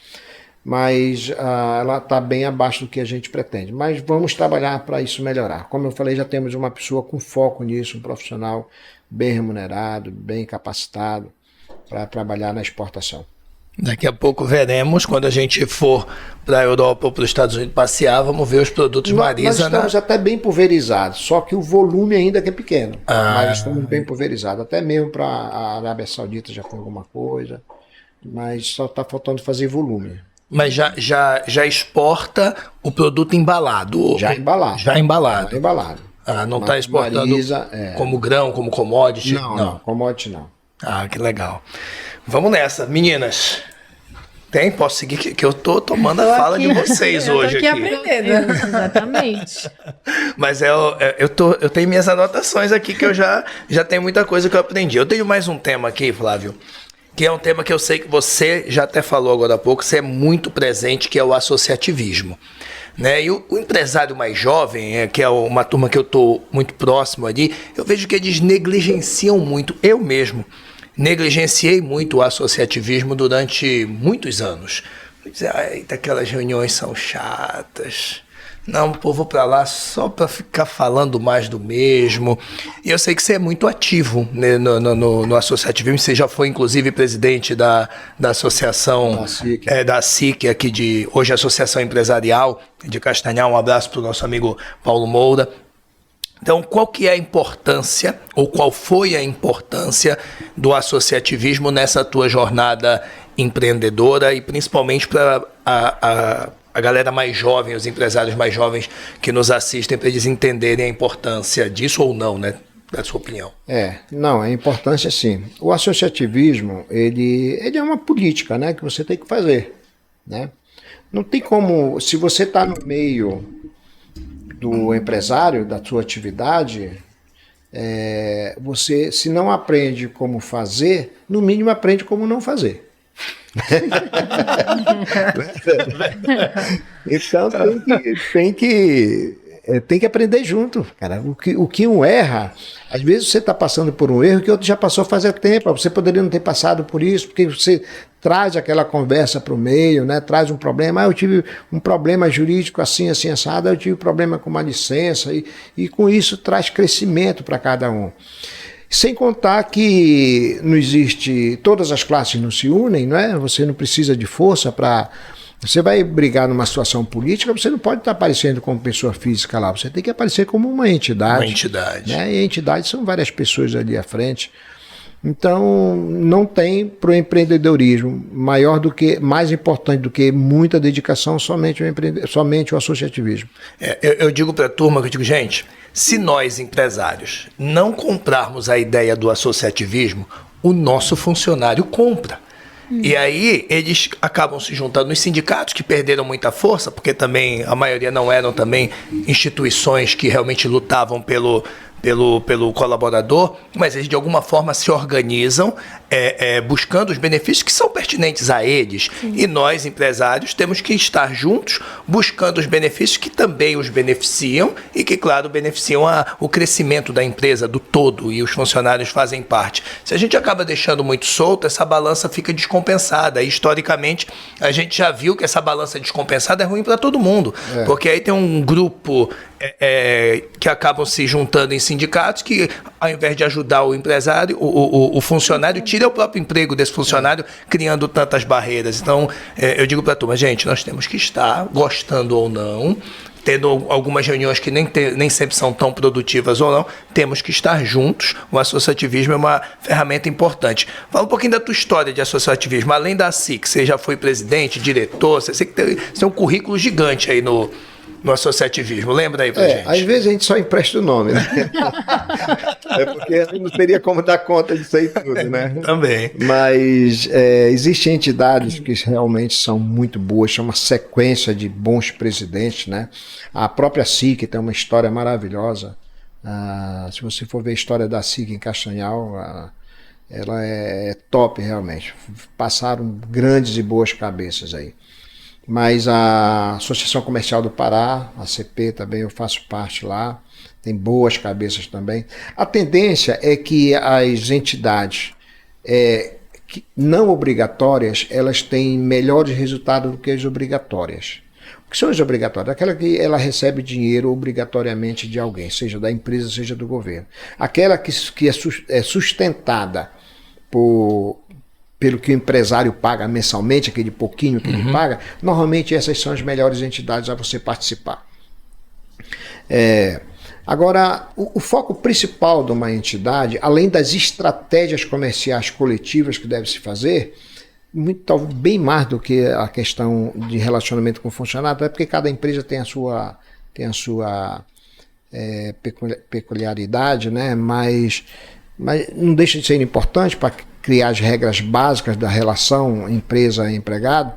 mas ela está bem abaixo do que a gente pretende. Mas vamos trabalhar para isso melhorar. Como eu falei, já temos uma pessoa com foco nisso, um profissional bem remunerado, bem capacitado para trabalhar na exportação. Daqui a pouco veremos, quando a gente for para a Europa ou para os Estados Unidos passear, vamos ver os produtos Marisa. Nós estamos até bem pulverizados, só que o volume ainda é pequeno. Mas estamos bem pulverizados. Até mesmo para a Arábia Saudita já foi alguma coisa, mas só está faltando fazer volume. Mas já exporta o produto embalado? Já embalado. Já embalado. Já embalado. Não está exportando Marisa, como grão, como commodity? Não, commodity não. Que legal. Vamos nessa, meninas. Posso seguir que eu tô tomando a fala de vocês hoje aqui. Aprendendo. Exatamente. Mas eu tenho minhas anotações aqui que eu já tenho muita coisa que eu aprendi. Eu tenho mais um tema aqui, Flávio, que é um tema que eu sei que você já até falou agora há pouco, você é muito presente, que é o associativismo. Né? E o empresário mais jovem, que é uma turma que eu estou muito próximo ali, eu vejo que eles negligenciam muito, eu mesmo negligenciei muito o associativismo durante muitos anos. Aquelas reuniões são chatas. Não, pô, vou para lá só para ficar falando mais do mesmo. E eu sei que você é muito ativo, né, no associativismo. Você já foi, inclusive, presidente da associação da SIC, aqui hoje Associação Empresarial de Castanhal. Um abraço para o nosso amigo Paulo Moura. Então, qual que é a importância, ou qual foi a importância do associativismo nessa tua jornada empreendedora e principalmente para a galera mais jovem, os empresários mais jovens que nos assistem, para eles entenderem a importância disso ou não, né? Da sua opinião. Não, a importância sim. O associativismo, ele é uma política, né, que você tem que fazer, né? Não tem como, se você está no meio do empresário, da sua atividade, você, se não aprende como fazer, no mínimo aprende como não fazer. Então tem que aprender junto, cara. O que um erra, às vezes você está passando por um erro que outro já passou faz tempo. Você poderia não ter passado por isso, porque você traz aquela conversa para o meio, né? Traz um problema. Eu tive um problema jurídico assim, assim, assado. Eu tive problema com uma licença e com isso traz crescimento para cada um. Sem contar que não existe, todas as classes não se unem, não é? Você não precisa de força para... Você vai brigar numa situação política, você não pode estar aparecendo como pessoa física lá, você tem que aparecer como uma entidade. Uma entidade. Né? E a entidade são várias pessoas ali à frente. Então, não tem para o empreendedorismo mais importante do que muita dedicação somente o associativismo. Eu digo para a turma, que eu digo, gente, se nós empresários não comprarmos a ideia do associativismo, o nosso funcionário compra. E aí eles acabam se juntando nos sindicatos, que perderam muita força, porque também a maioria não eram também instituições que realmente lutavam pelo colaborador, mas eles de alguma forma se organizam buscando os benefícios que são pertinentes a eles. Sim. E nós, empresários, temos que estar juntos buscando os benefícios que também os beneficiam e que, claro, beneficiam o crescimento da empresa, do todo, e os funcionários fazem parte. Se a gente acaba deixando muito solto, essa balança fica descompensada. E, historicamente, a gente já viu que essa balança descompensada é ruim para todo mundo, porque aí tem um grupo que acabam se juntando em sindicatos que, ao invés de ajudar o empresário, o funcionário, tira o próprio emprego desse funcionário, criando tantas barreiras. Então, eu digo para a turma, gente, nós temos que estar, gostando ou não, tendo algumas reuniões que nem sempre são tão produtivas ou não, temos que estar juntos. O associativismo é uma ferramenta importante. Fala um pouquinho da tua história de associativismo. Além da SIC, você já foi presidente, diretor, você tem um currículo gigante aí no associativismo. Lembra aí pra gente? Às vezes a gente só empresta o nome, né? É porque a gente não teria como dar conta disso aí tudo, né? Também. Mas existem entidades que realmente são muito boas, são uma sequência de bons presidentes, né? A própria SIC tem uma história maravilhosa. Se você for ver a história da SIC em Castanhal, ela é top realmente. Passaram grandes e boas cabeças aí. Mas a Associação Comercial do Pará, a CP também, eu faço parte lá, tem boas cabeças também. A tendência é que as entidades não obrigatórias, elas têm melhores resultados do que as obrigatórias. O que são as obrigatórias? Aquela que ela recebe dinheiro obrigatoriamente de alguém, seja da empresa, seja do governo. Aquela que é sustentada pelo que o empresário paga mensalmente, aquele pouquinho que ele paga, normalmente essas são as melhores entidades a você participar. Agora, o foco principal de uma entidade, além das estratégias comerciais coletivas que deve se fazer, talvez bem mais do que a questão de relacionamento com o funcionário, é porque cada empresa tem a sua peculiaridade, né? Mas não deixa de ser importante para criar as regras básicas da relação empresa-empregado,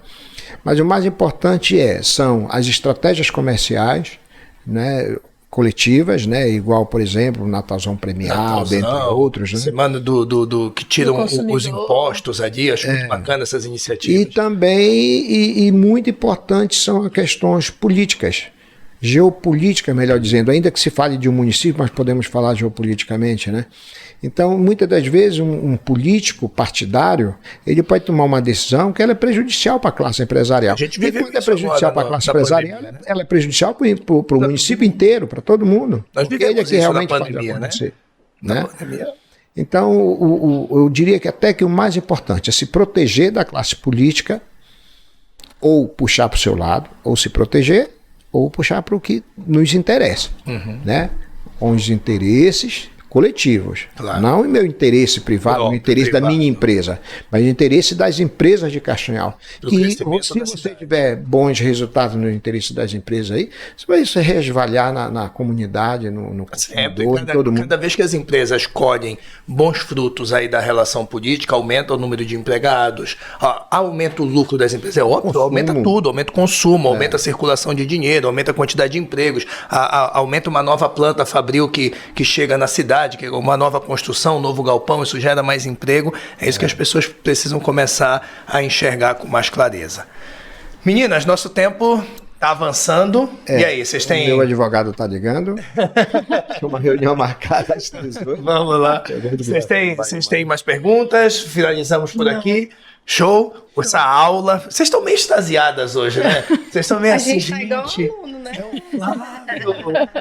mas o mais importante são as estratégias comerciais, né, coletivas, né, igual, por exemplo, o Natalzão Premiado, entre outros. Né? Semana do que tiram os impostos ali, acho muito bacana essas iniciativas. E também, e muito importante, são as questões políticas, geopolítica, melhor dizendo, ainda que se fale de um município, mas podemos falar geopoliticamente, né? Então, muitas das vezes, um político partidário, ele pode tomar uma decisão que ela é prejudicial para a classe empresarial. A gente vive e quando é prejudicial para a classe empresarial, pandemia, né? Ela é prejudicial para o município inteiro, para todo mundo. Nós porque ele é que realmente na pandemia, faz acontecer. Né? Então, eu diria que até que o mais importante é se proteger da classe política, ou puxar para o seu lado, ou se proteger, ou puxar para o que nos interessa, né? Com os interesses coletivos, claro. Não o meu interesse privado, o interesse da minha empresa, mas o interesse das empresas de Castanhal. Que se você tiver bons resultados no interesse das empresas aí, você vai se resvalhar na comunidade, no consumidor, em todo mundo. Cada vez que as empresas colhem bons frutos aí da relação política, aumenta o número de empregados, aumenta o lucro das empresas, é óbvio, aumenta tudo, aumenta o consumo, aumenta a circulação de dinheiro, aumenta a quantidade de empregos, aumenta uma nova planta fabril que chega na cidade, que é uma nova construção, um novo galpão, isso gera mais emprego. É isso que as pessoas precisam começar a enxergar com mais clareza. Meninas, nosso tempo está avançando. E aí, vocês têm... Meu advogado está ligando. Tem uma reunião marcada às 3 horas. Vamos lá. Vocês têm mais perguntas? Finalizamos por aqui. Show? Essa aula. Vocês estão meio extasiadas hoje, né? Vocês estão meio assim, gente. Igual aluno, né? Flávio,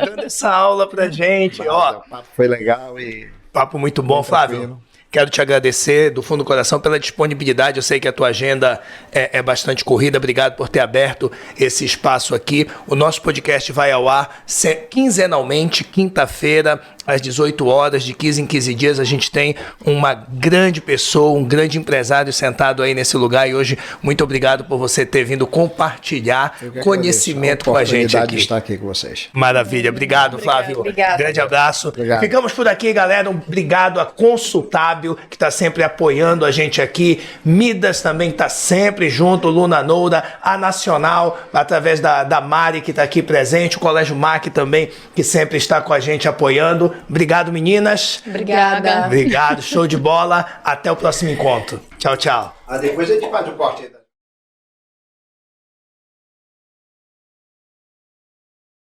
dando essa aula pra gente. O papo foi legal e... Papo muito bom, Flávio. Quero te agradecer do fundo do coração pela disponibilidade. Eu sei que a tua agenda é bastante corrida. Obrigado por ter aberto esse espaço aqui. O nosso podcast vai ao ar quinzenalmente, quinta-feira, às 18 horas, de 15 em 15 dias. A gente tem uma grande pessoa, um grande empresário sentado aí nesse lugar. E hoje, muito obrigado por você ter vindo compartilhar conhecimento com a gente aqui. De estar aqui com vocês. Maravilha. Obrigado, Flávio. Obrigado. Grande abraço. Obrigado. Ficamos por aqui, galera. Obrigado a Consultábil, que está sempre apoiando a gente aqui. Midas também está sempre junto. Luna Noura, a Nacional, através da Mari, que está aqui presente. O Colégio MAC também, que sempre está com a gente apoiando. Obrigado, meninas. Obrigada. Obrigado, show de bola. Até o próximo encontro. Tchau, tchau. Depois a gente faz o corte aí.